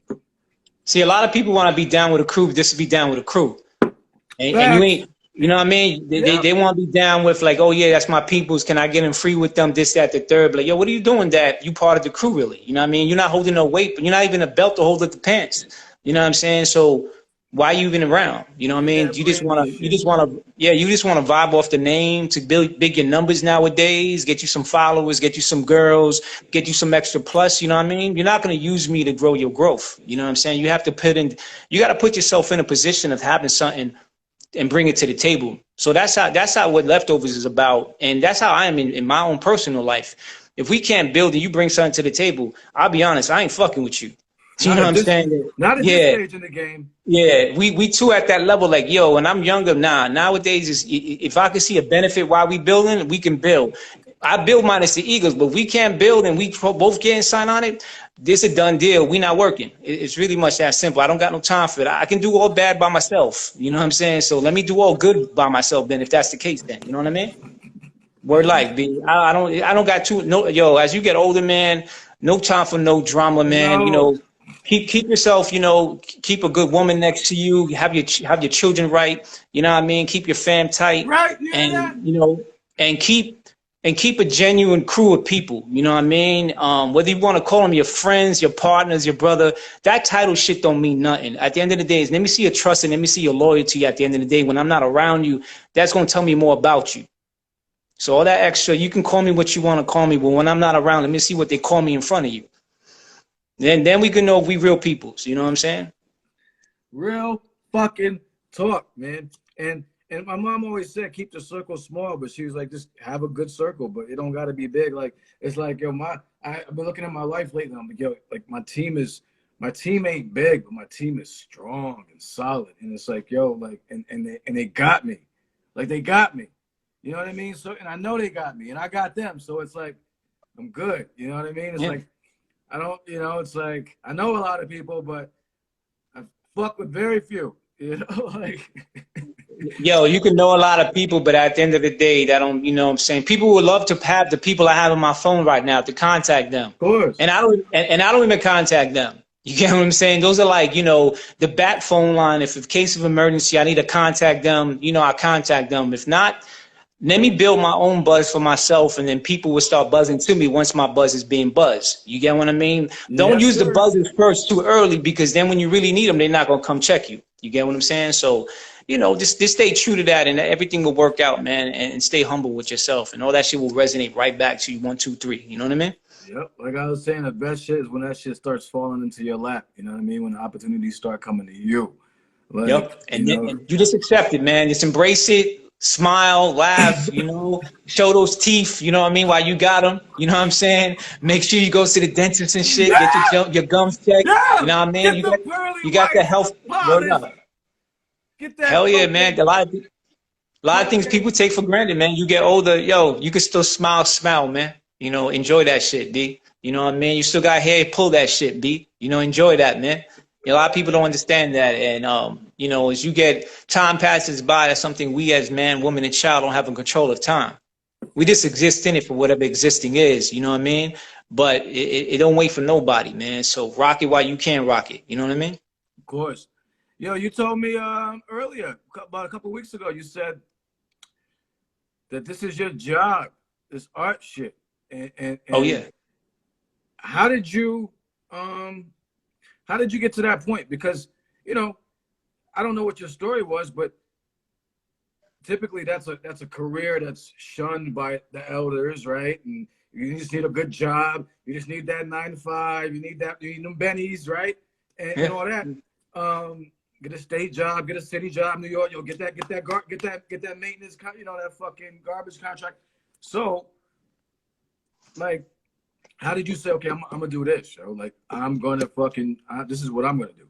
See, a lot of people want to be down with a crew, but this to be down with a crew. And you ain't, you know what I mean? They want to be down with like, oh yeah, that's my peoples. Can I get them free with them? This, that, the third. But like, yo, what are you doing that you part of the crew really? You know what I mean? You're not holding no weight, but you're not even a belt to hold up the pants. You know what I'm saying? So why are you even around? You know what I mean? You just want to vibe off the name to build big your numbers nowadays, get you some followers, get you some girls, get you some extra plus, you know what I mean? You're not going to use me to grow your growth. You know what I'm saying? You have to you got to put yourself in a position of having something and bring it to the table. So that's how what Leftovers is about. And that's how I am in my own personal life. If we can't build and you bring something to the table, I'll be honest, I ain't fucking with you. You know what I'm saying? Not at this stage in the game. Yeah, we too at that level, like, yo, when I'm younger, nowadays, if I can see a benefit while we building, we can build. I build minus the Eagles, but we can't build and we both getting signed on it, this a done deal. We not working. It's really much that simple. I don't got no time for it. I can do all bad by myself. You know what I'm saying? So let me do all good by myself then, if that's the case then. You know what I mean? Word life, B. I don't got yo, as you get older, man, no time for no drama, man. No. You know, keep yourself, you know, keep a good woman next to you, have your children right, you know what I mean? Keep your fam tight. Right, and you know, and keep a genuine crew of people, you know what I mean? Whether you want to call them your friends, your partners, your brother, that title shit don't mean nothing. At the end of the day, let me see your trust and let me see your loyalty at the end of the day. When I'm not around you, that's going to tell me more about you. So all that extra, you can call me what you want to call me, but when I'm not around, let me see what they call me in front of you. Then we can know if we real peoples, you know what I'm saying? Real fucking talk, man. And my mom always said, keep the circle small, but she was like, just have a good circle, but it don't got to be big. Like, it's like, yo, I've been looking at my life lately. I'm like, yo, like my team ain't big, but my team is strong and solid. And it's like, yo, like, and they got me. Like, they got me. You know what I mean? So, and I know they got me and I got them. So it's like, I'm good. You know what I mean? It's like, I don't, you know, it's like, I know a lot of people, but I fuck with very few, you know, like. Yo, you can know a lot of people, but at the end of the day, that don't, you know what I'm saying? People would love to have the people I have on my phone right now to contact them. Of course. And I don't even contact them. You get what I'm saying? Those are like, you know, the bat phone line. If in case of emergency, I need to contact them, you know, I contact them. If not, let me build my own buzz for myself, and then people will start buzzing to me once my buzz is being buzzed. You get what I mean? Don't use the buzzers first too early, because then when you really need them, they're not going to come check you. You get what I'm saying? So, you know, just stay true to that, and everything will work out, man, and stay humble with yourself, and all that shit will resonate right back to you. 1, 2, 3. You know what I mean? Yep. Like I was saying, the best shit is when that shit starts falling into your lap. You know what I mean? When the opportunities start coming to you. Like, yep. And then you just accept it, man. Just embrace it. Smile, laugh, you know, show those teeth, you know what I mean, while you got them, you know what I'm saying? Make sure you go to the dentist and shit, get your gums checked, you know what I mean? You got the health. Get that. Hell yeah, man. A lot of things people take for granted, man. You get older, yo, you can still smile, man. You know, enjoy that shit, B. You know what I mean? You still got hair, pull that shit, B. You know, enjoy that, man. A lot of people don't understand that, and you know, as you get time passes by, that's something we as man, woman, and child don't have in control of time. We just exist in it for whatever existing is, you know what I mean? But it don't wait for nobody, man. So rock it while you can rock it. You know what I mean? Of course. Yo, you told me earlier, about a couple of weeks ago, you said that this is your job, this art shit. And Oh yeah. how did you get to that point? Because, you know, I don't know what your story was, but typically that's a career that's shunned by the elders, right? And you just need a good job. You just need that 9 to 5. You need them bennies, right? And all that. Get a state job, get a city job, New York. You'll get that maintenance, you know, that fucking garbage contract. So, like, how did you say, okay, I'm gonna do this, yo? Like, I'm gonna fucking, this is what I'm gonna do.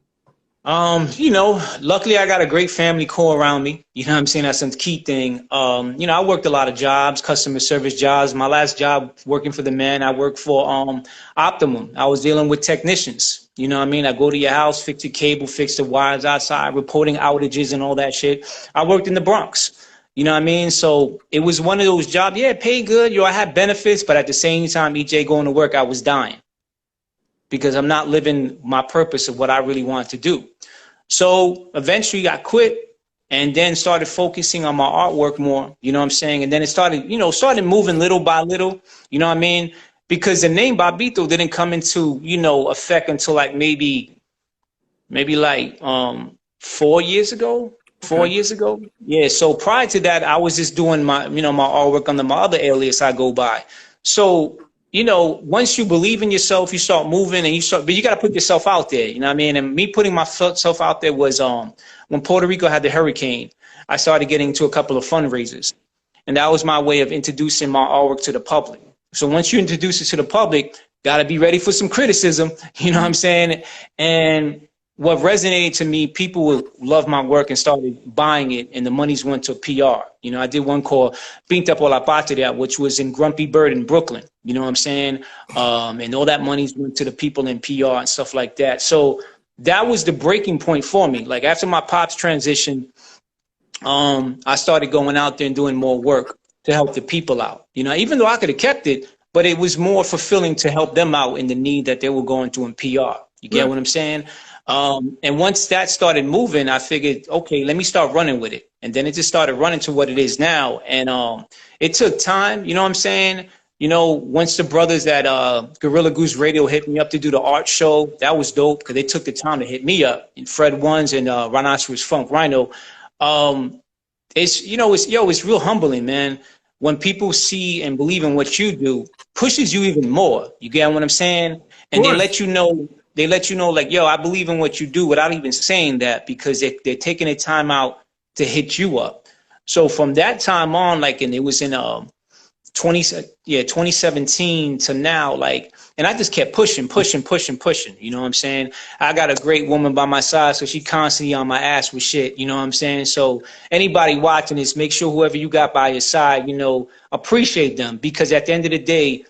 You know, luckily I got a great family core around me. You know what I'm saying? That's some key thing. You know, I worked a lot of jobs, customer service jobs. My last job working for the man, I worked for Optimum. I was dealing with technicians. You know what I mean? I go to your house, fix your cable, fix the wires outside, reporting outages and all that shit. I worked in the Bronx. You know what I mean? So it was one of those jobs. Yeah, paid good. You know, I had benefits, but at the same time, EJ going to work, I was dying because I'm not living my purpose of what I really wanted to do. So eventually I quit and then started focusing on my artwork more, you know what I'm saying? And then it started, you know, moving little by little, you know what I mean? Because the name Bobbito didn't come into, you know, effect until like maybe like 4 years ago. 4 years ago. Yeah. So prior to that, I was just doing my, you know, my artwork under my other alias I go by. So, you know, once you believe in yourself, you start moving and but you got to put yourself out there. You know what I mean? And me putting myself out there was when Puerto Rico had the hurricane, I started getting to a couple of fundraisers. And that was my way of introducing my artwork to the public. So once you introduce it to the public, got to be ready for some criticism. You know what I'm saying? And what resonated to me, people would love my work and started buying it, and the monies went to PR. You know, I did one called Pinta por la Patria, which was in Grumpy Bird in Brooklyn. You know what I'm saying? And all that monies went to the people in PR and stuff like that. So that was the breaking point for me. Like after my pops transition, I started going out there and doing more work to help the people out. You know, even though I could have kept it, but it was more fulfilling to help them out in the need that they were going through in PR. You get what I'm saying? And once that started moving, I figured, okay, let me start running with it. And then it just started running to what it is now. And it took time, you know what I'm saying? You know, once the brothers at Gorilla Goose Radio hit me up to do the art show, that was dope because they took the time to hit me up. And Fred Ones and Rhinoceros Funk Rhino. It's, you know, it's real humbling, man. When people see and believe in what you do, pushes you even more. You get what I'm saying? And they let you know. They let you know, like, yo, I believe in what you do without even saying that because they're taking the time out to hit you up. So from that time on, like, and it was in 2017 to now, like, and I just kept pushing. You know what I'm saying? I got a great woman by my side, so she constantly on my ass with shit. You know what I'm saying? So anybody watching this, make sure whoever you got by your side, you know, appreciate them because at the end of the day,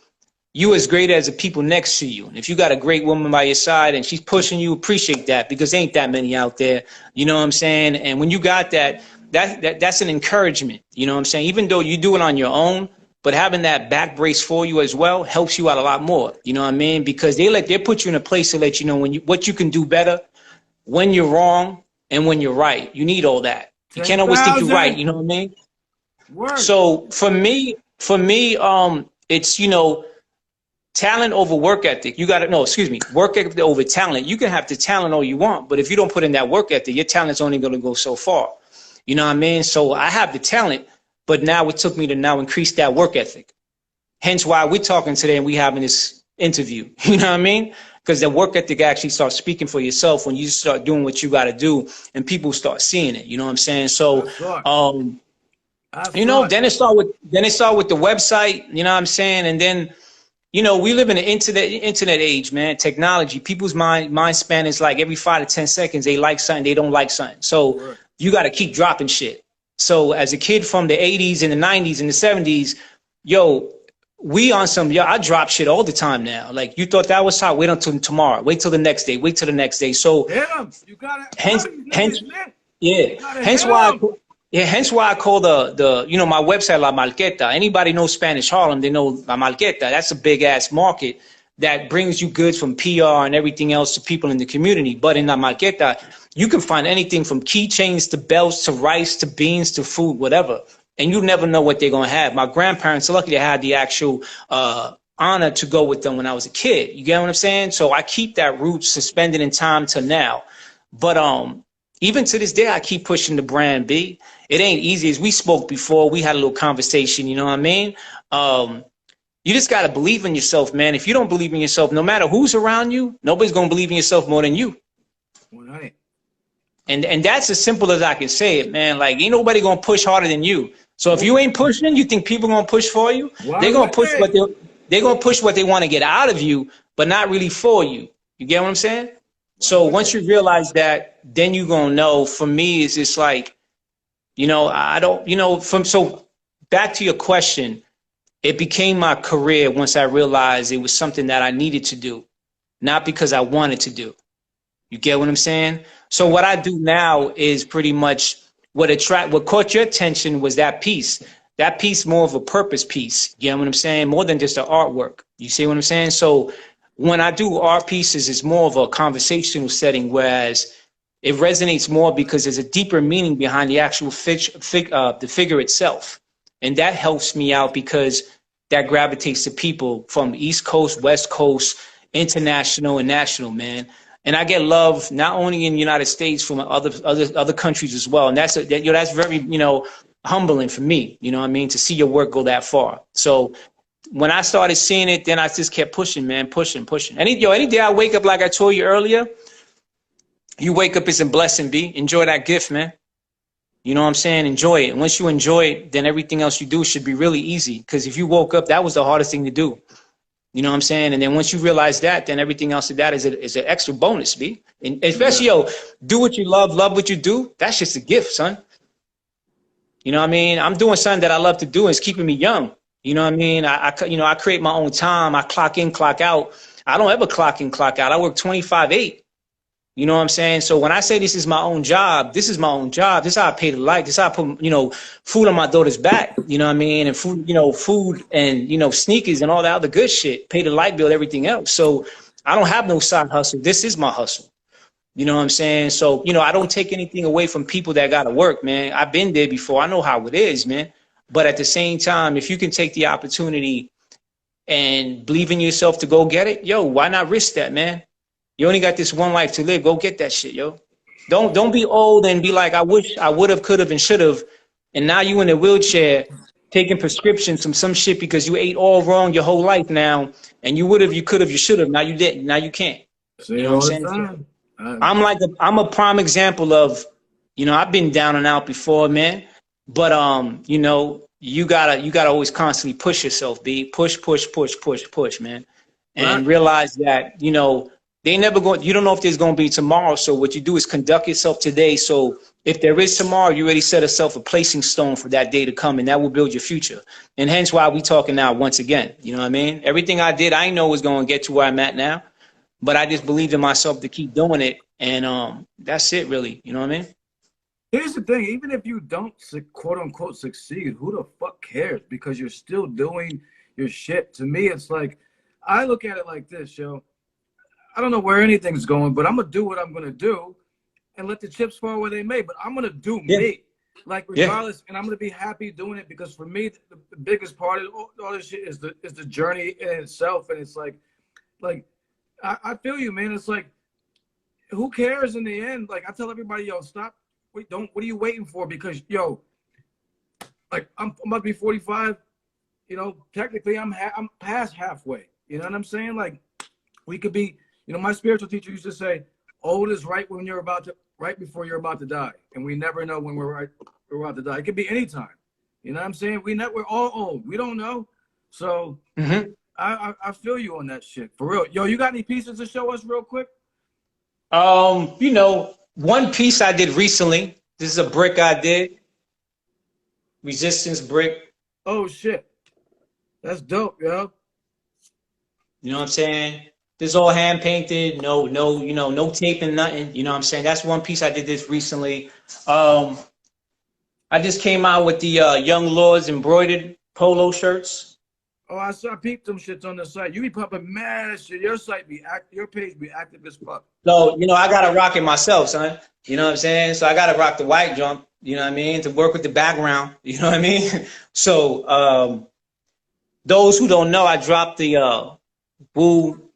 you as great as the people next to you. And if you got a great woman by your side and she's pushing you, appreciate that because ain't that many out there. You know what I'm saying? And when you got that's an encouragement. You know what I'm saying? Even though you do it on your own, but having that back brace for you as well helps you out a lot more. You know what I mean? Because they put you in a place to let you know what you can do better, when you're wrong, and when you're right. You need all that. You can't always think you're right. You know what I mean? Word. So for me, it's, you know, talent over work ethic. You got to, no, excuse me, work ethic over talent. You can have the talent all you want, but if you don't put in that work ethic, your talent's only going to go so far. You know what I mean? So I have the talent, but now it took me to now increase that work ethic. Hence why we're talking today and we having this interview. You know what I mean? Because the work ethic actually starts speaking for yourself when you start doing what you got to do and people start seeing it. You know what I'm saying? So, you know, then it start with the website, you know what I'm saying? And then, you know, we live in the internet age, man, technology. People's mind span is like every 5 to 10 seconds, they like something, they don't like something. So you got to keep dropping shit. So as a kid from the 80s and the 90s and the 70s, yo, I drop shit all the time now. Like you thought that was hot, wait until tomorrow, wait till the next day, wait till the next day. So you gotta, hence Yeah, hence why I call the you know, my website La Marqueta. Anybody knows Spanish Harlem, they know La Marqueta. That's a big ass market that brings you goods from PR and everything else to people in the community. But in La Marqueta, you can find anything from keychains to belts to rice to beans to food, whatever. And you never know what they're gonna have. My grandparents, luckily, I had the actual honor to go with them when I was a kid. You get what I'm saying? So I keep that root suspended in time till now. But even to this day, I keep pushing the brand, B. It ain't easy. As we spoke before, we had a little conversation, you know what I mean? You just got to believe in yourself, man. If you don't believe in yourself, no matter who's around you, nobody's going to believe in yourself more than you. Right. And that's as simple as I can say it, man. Like, ain't nobody going to push harder than you. So if you ain't pushing, you think people going to push for you? They're going to push they're going to push what they want to get out of you, but not really for you. You get what I'm saying? So once you realize that, then you're going to know. For me, it's just like, you know, I don't, you know, so back to your question, it became my career once I realized it was something that I needed to do, not because I wanted to do. You get what I'm saying? So what I do now is pretty much what caught your attention was that piece. That piece more of a purpose piece. You know what I'm saying? More than just the artwork. You see what I'm saying? So when I do art pieces, it's more of a conversational setting, whereas it resonates more because there's a deeper meaning behind the actual the figure itself. And that helps me out because that gravitates to people from East Coast, West Coast, international and national, man. And I get love not only in the United States, from other countries as well. And that's very, you know, humbling for me, you know what I mean, to see your work go that far. So when I started seeing it, then I just kept pushing, man, pushing. Any day I wake up, like I told you earlier, you wake up, it's a blessing, B. Enjoy that gift, man. You know what I'm saying? Enjoy it. And once you enjoy it, then everything else you do should be really easy. Because if you woke up, that was the hardest thing to do. You know what I'm saying? And then once you realize that, then everything else of that is an extra bonus, B. And especially, do what you love what you do. That's just a gift, son. You know what I mean? I'm doing something that I love to do, and it's keeping me young. You know what I mean? I create my own time. I clock in, clock out. I don't ever clock in, clock out. I work 25/8. You know what I'm saying? So when I say this is my own job, this is my own job. This is how I pay the light. This is how I put, you know, food on my daughter's back. You know what I mean? And food, you know, food and, you know, sneakers and all that other good shit. Pay the light bill, everything else. So I don't have no side hustle. This is my hustle. You know what I'm saying? So, you know, I don't take anything away from people that got to work, man. I've been there before. I know how it is, man. But at the same time, if you can take the opportunity and believe in yourself to go get it, why not risk that, man? You only got this one life to live. Go get that shit, yo. Don't be old and be like, I wish I would have, could have, and should have. And now you in a wheelchair taking prescriptions from some shit because you ate all wrong your whole life now. And you would have, you could have, you should have. Now you didn't. Now you can't. You know what I'm saying? I'm a prime example of, you know, I've been down and out before, man. But you know, you gotta always constantly push yourself, B. Push, man. And realize that, you know, you don't know if there's going to be tomorrow. So what you do is conduct yourself today. So if there is tomorrow, you already set yourself a placing stone for that day to come, and that will build your future. And hence why we talking now once again. You know what I mean? Everything I did, I know was going to get to where I'm at now, but I just believed in myself to keep doing it. And that's it, really. You know what I mean? Here's the thing. Even if you don't, quote unquote, succeed, who the fuck cares? Because you're still doing your shit. To me, it's like, I look at it like this, yo. I don't know where anything's going, but I'm going to do what I'm going to do and let the chips fall where they may. But I'm going to do me, like, regardless. And I'm going to be happy doing it, because for me, the biggest part of all this shit is the journey in itself. And it's like I feel you, man. It's like, who cares in the end? Like, I tell everybody, yo, stop. Wait, what are you waiting for? Because, yo, like, I'm about to be 45. You know, technically, I'm past halfway. You know what I'm saying? Like, we could be. You know, my spiritual teacher used to say, old is right before you're about to die. And we never know when we're about to die. It could be any time. You know what I'm saying? We're all old. We don't know. So I feel you on that shit. For real. Yo, you got any pieces to show us real quick? You know, one piece I did recently. This is a brick I did. Resistance brick. Oh, shit. That's dope, yo. You know what I'm saying? This is all hand painted, no, you know, no taping, nothing. You know what I'm saying? That's one piece I did this recently. I just came out with the Young Lords embroidered polo shirts. Oh, I peeped them shits on the site. You be pumping mad shit. Your site be your page be active as fuck. So, I gotta rock it myself, son. You know what I'm saying? So I gotta rock the white jump, you know what I mean, to work with the background, you know what I mean? So those who don't know, I dropped the Wu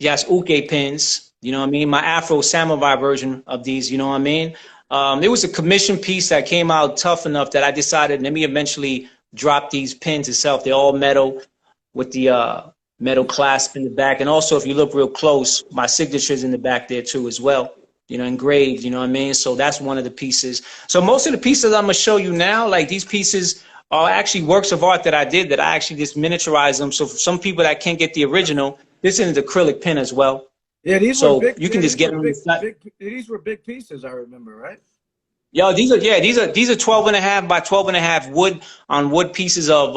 Yasuke pins, you know what I mean? My Afro Samurai version of these, you know what I mean? It was a commission piece that came out tough enough that I decided, let me eventually drop these pins itself. They're all metal with the metal clasp in the back. And also, if you look real close, my signature's in the back there too as well, engraved, you know what I mean? So that's one of the pieces. So most of the pieces I'm gonna show you now, like these pieces are actually works of art that I did that I actually just miniaturized them. So for some people that can't get the original, this is an acrylic pen as well. Yeah, these so were big. You can just get them. These were big pieces, I remember, right? Yo, these are 12 and a half by 12 and a half wood pieces of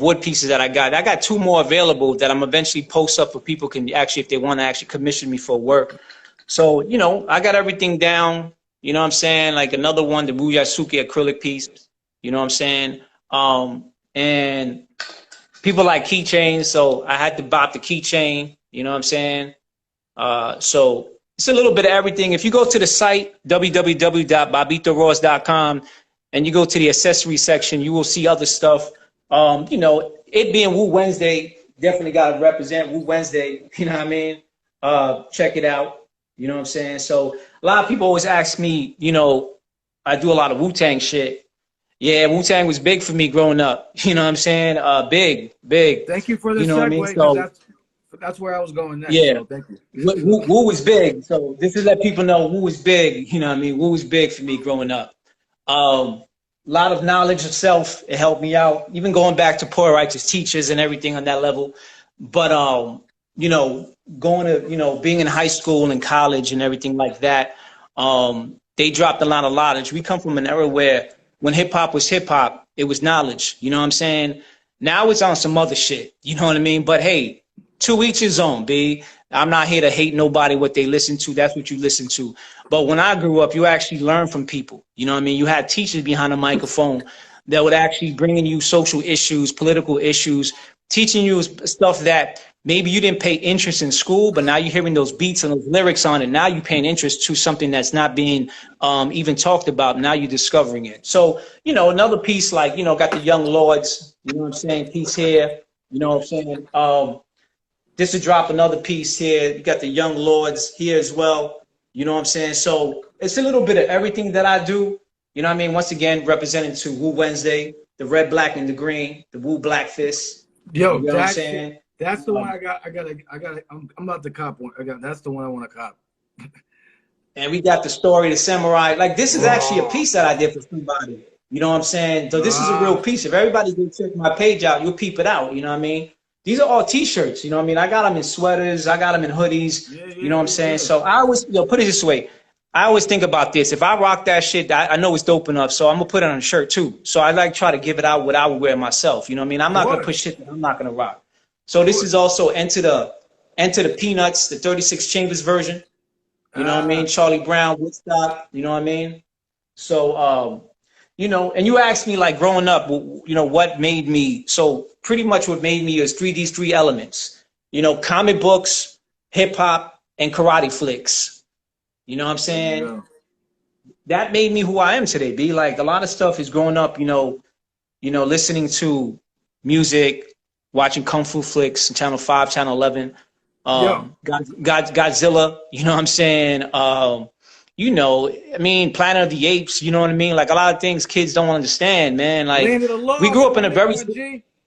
wood pieces that I got. I got 2 more available that I'm eventually post up for people can actually, if they want to actually commission me for work. So, I got everything down, you know what I'm saying? Like another one, the Muyasuke acrylic piece, you know what I'm saying? And people like keychains, so I had to bop the keychain, you know what I'm saying? So it's a little bit of everything. If you go to the site, www.bobbitoross.com, and you go to the accessory section, you will see other stuff. It being Wu Wednesday, definitely got to represent Wu Wednesday, you know what I mean? Check it out, you know what I'm saying? So a lot of people always ask me, I do a lot of Wu-Tang shit. Yeah, Wu-Tang was big for me growing up, you know what I'm saying? Big. Thank you for the segue, I mean? So, that's where I was going next. Yeah, so thank you. Wu was big. So this is let people know Wu was big. You know what I mean? Wu was big for me growing up. A lot of knowledge of self. It helped me out. Even going back to Poor Righteous Teachers and everything on that level. But going to being in high school and college and everything like that. They dropped a lot of knowledge. We come from an era where when hip hop was hip hop, it was knowledge. You know what I'm saying? Now it's on some other shit. You know what I mean? But hey, to each his own, B. I'm not here to hate nobody what they listen to. That's what you listen to. But when I grew up, you actually learned from people. You know what I mean? You had teachers behind a microphone that would actually bring in you social issues, political issues, teaching you stuff that maybe you didn't pay interest in school, but now you're hearing those beats and those lyrics on it. Now you're paying interest to something that's not being even talked about. Now you're discovering it. So, another piece like, got the Young Lords, you know what I'm saying, piece here, you know what I'm saying? Just to drop another piece here, you got the Young Lords here as well. You know what I'm saying? So it's a little bit of everything that I do. You know what I mean? Once again, representing to Wu Wednesday, the red, black, and the green, the Wu Black Fist. Yo, you know what I'm saying? That's the one I got. I'm about to cop one. That's the one I want to cop. And we got the story, the samurai. Like this is actually a piece that I did for somebody. You know what I'm saying? So this is a real piece. If everybody can check my page out, you'll peep it out. You know what I mean? These are all T-shirts, you know what I mean? I got them in sweaters. I got them in hoodies, you know what I'm saying? So I always, put it this way. I always think about this. If I rock that shit, I know it's dope enough, so I'm going to put it on a shirt too. So I like try to give it out what I would wear myself, you know what I mean? I'm not going to put shit that I'm not going to rock. So this is also Enter the Peanuts, the 36 Chambers version. You know what I mean? Charlie Brown, Woodstock, you know what I mean? So, and you asked me like growing up, what made me, so pretty much what made me is these three elements, comic books, hip hop, and karate flicks. You know what I'm saying? Yeah. That made me who I am today, B. Like a lot of stuff is growing up, listening to music, watching Kung Fu flicks, Channel 5, Channel 11, Godzilla, you know what I'm saying? Planet of the Apes, you know what I mean? Like a lot of things kids don't understand, man. Like we grew up in a very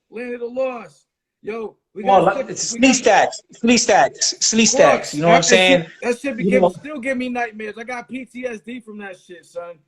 Land of the Lost. Yo, it's Slee Stacks, you know what I'm saying? That shit still give me nightmares. I got PTSD from that shit, son.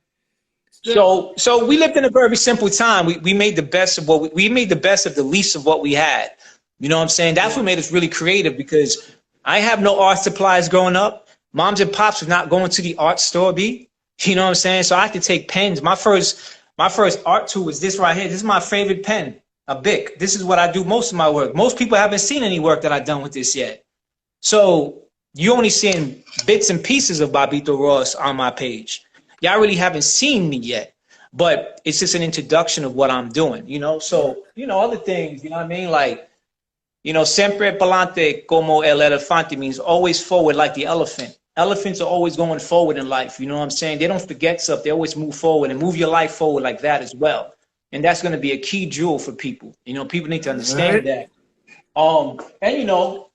So we lived in a very simple time. We made the best of we made the best of the least of what we had. You know what I'm saying? That's what made us really creative because I have no art supplies growing up. Moms and pops were not going to the art store, B. You know what I'm saying? So I had to take pens. My first art tool was this right here. This is my favorite pen, a Bic. This is what I do most of my work. Most people haven't seen any work that I've done with this yet. So you only seeing bits and pieces of Bobbito Ross on my page. Y'all really haven't seen me yet. but it's just an introduction of what I'm doing, you know? So, you know, other things, you know what I mean? Like, you know, siempre pa'lante como el elefante means always forward like the elephant. Elephants are always going forward in life, you know what I'm saying? They don't forget stuff, they always move forward, and move your life forward like that as well. And that's going to be a key jewel for people. You know, people need to understand that. And you know,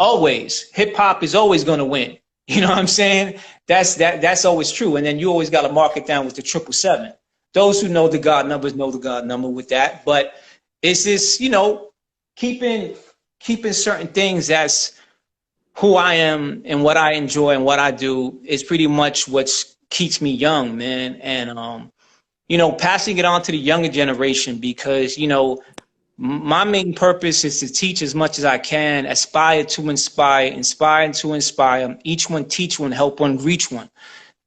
always hip hop is always going to win. You know what I'm saying? That's always true. And then you always got to mark it down with the 777. Those who know the God numbers know the God number with that. But it's this, you know, keeping certain things that's who I am and what I enjoy and what I do is pretty much what keeps me young, man. And you know, passing it on to the younger generation, because, you know, my main purpose is to teach as much as I can, aspire to inspire, inspire to inspire, each one teach one, help one, reach one.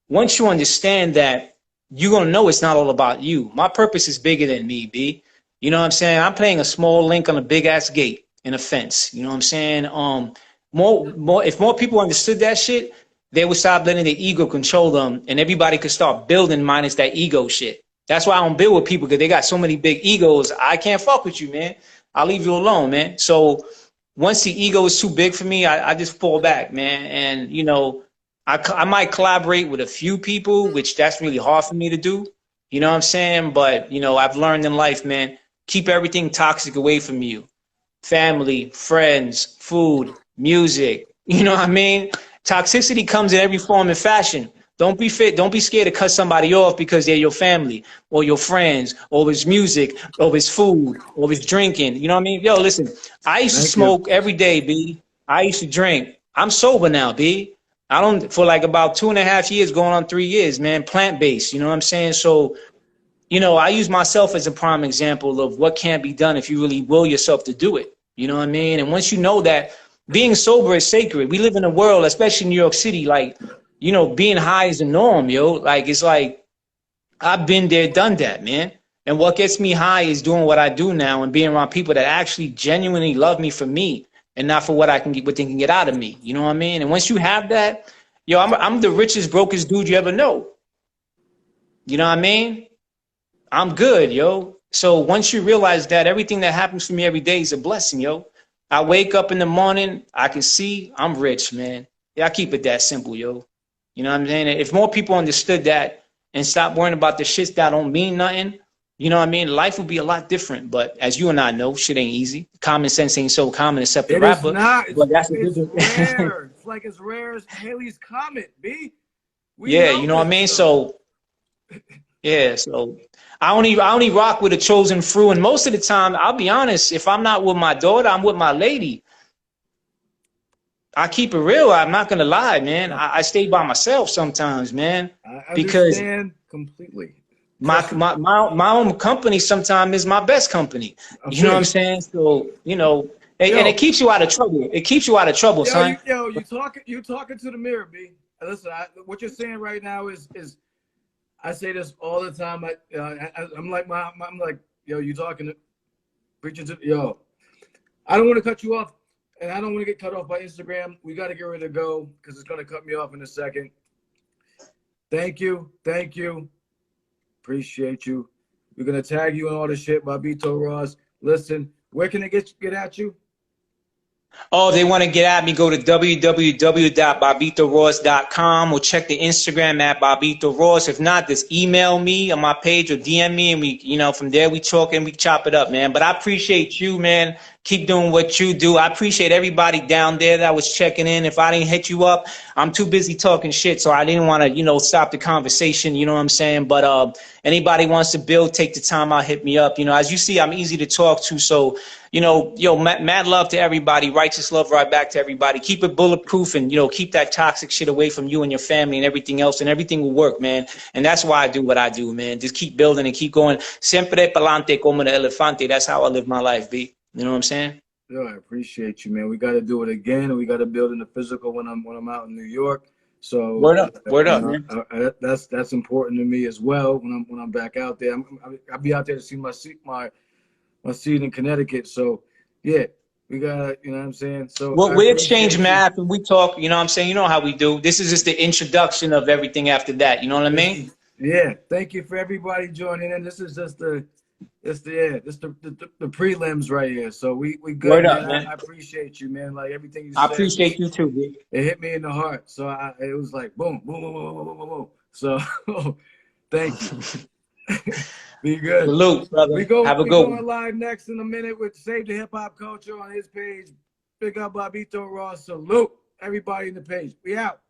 Once you understand that, you're going to know it's not all about you. My purpose is bigger than me, B. You know what I'm saying? I'm playing a small link on a big ass gate in a fence. You know what I'm saying? If more people understood that shit, they would stop letting their ego control them, and everybody could start building minus that ego shit. That's why I don't build with people, because they got so many big egos. I can't fuck with you, man. I'll leave you alone, man. So once the ego is too big for me, I just fall back, man. And, you know, I might collaborate with a few people, which that's really hard for me to do. You know what I'm saying? But, you know, I've learned in life, man, keep everything toxic away from you. Family, friends, food, music. You know what I mean? Toxicity comes in every form and fashion. Don't be scared to cut somebody off because they're your family or your friends or it's music or it's food or it's drinking. You know what I mean? Yo, listen, I used to smoke every day, B. I used to drink. I'm sober now, B. I don't, for like about 2.5 years, going on 3 years, man, plant-based. You know what I'm saying? So, you know, I use myself as a prime example of what can be done if you really will yourself to do it. You know what I mean? And once you know that, being sober is sacred. We live in a world, especially in New York City, like, you know, being high is the norm, yo. Like, it's like, I've been there, done that, man. And what gets me high is doing what I do now and being around people that actually genuinely love me for me and not for what I can get, what they can get out of me. You know what I mean? And once you have that, yo, I'm the richest, brokest dude you ever know. You know what I mean? I'm good, yo. So once you realize that, everything that happens for me every day is a blessing, yo. I wake up in the morning, I can see I'm rich, man. Yeah, I keep it that simple, yo. You know what I'm saying? If more people understood that and stopped worrying about the shits that don't mean nothing, you know what I mean? Life would be a lot different. But as you and I know, shit ain't easy. Common sense ain't so common except the rapper. It's not. But that's it's rare. It's like as rare as Haley's Comet, B. Yeah, you know what I mean? So, yeah, so I only rock with a chosen few. And most of the time, I'll be honest, if I'm not with my daughter, I'm with my lady. I keep it real. I'm not gonna lie, man. I stay by myself sometimes, man. I understand completely. My own company sometimes is my best company. You know what I'm saying? So, you know, and it keeps you out of trouble. It keeps you out of trouble, son. You talking to the mirror, B. Listen, what you're saying right now is I say this all the time. I'm like yo, you talking to preaching to yo. I don't want to cut you off. And I don't want to get cut off by Instagram. We got to get ready to go because it's going to cut me off in a second. Thank you. Thank you. Appreciate you. We're going to tag you and all the shit, Bobbito Ross. Listen, where can they get at you? Oh, they want to get at me, go to www.bobbitoross.com or check the Instagram at Bobbito Ross. If not, just email me on my page or DM me, and we, you know, from there we talk and we chop it up, man. But I appreciate you, man. Keep doing what you do. I appreciate everybody down there that was checking in. If I didn't hit you up, I'm too busy talking shit, so I didn't want to, you know, stop the conversation. You know what I'm saying? But anybody wants to build, take the time out, hit me up. You know, as you see, I'm easy to talk to. So, you know, yo, mad love to everybody. Righteous love right back to everybody. Keep it bulletproof and, you know, keep that toxic shit away from you and your family and everything else, and everything will work, man. And that's why I do what I do, man. Just keep building and keep going. Siempre pa'lante como el elefante. That's how I live my life, B. You know what I'm saying? Yeah, I appreciate you, man. We got to do it again, and we got to build in the physical when I'm out in New York. So word up, man. That's important to me as well. When I'm back out there, I'll be out there to see my seed in Connecticut. So yeah, we got, you know what I'm saying. So we exchange math and we talk. You know what I'm saying. You know how we do. This is just the introduction of everything after that. You know what I mean? Yeah, thank you for everybody joining in. This is just the prelims right here. So we good, Word up, man. man. I appreciate you, man. Like everything you I said appreciate was, you too, big. it hit me in the heart. So it was like boom, boom, boom, boom, boom, boom, boom, boom. So thank you. Be good. Salute, brother. Have a We good going one. live next in a minute with Save the Hip Hop Culture on his page. Big up Bobbito Ross. Salute everybody in the page. We out.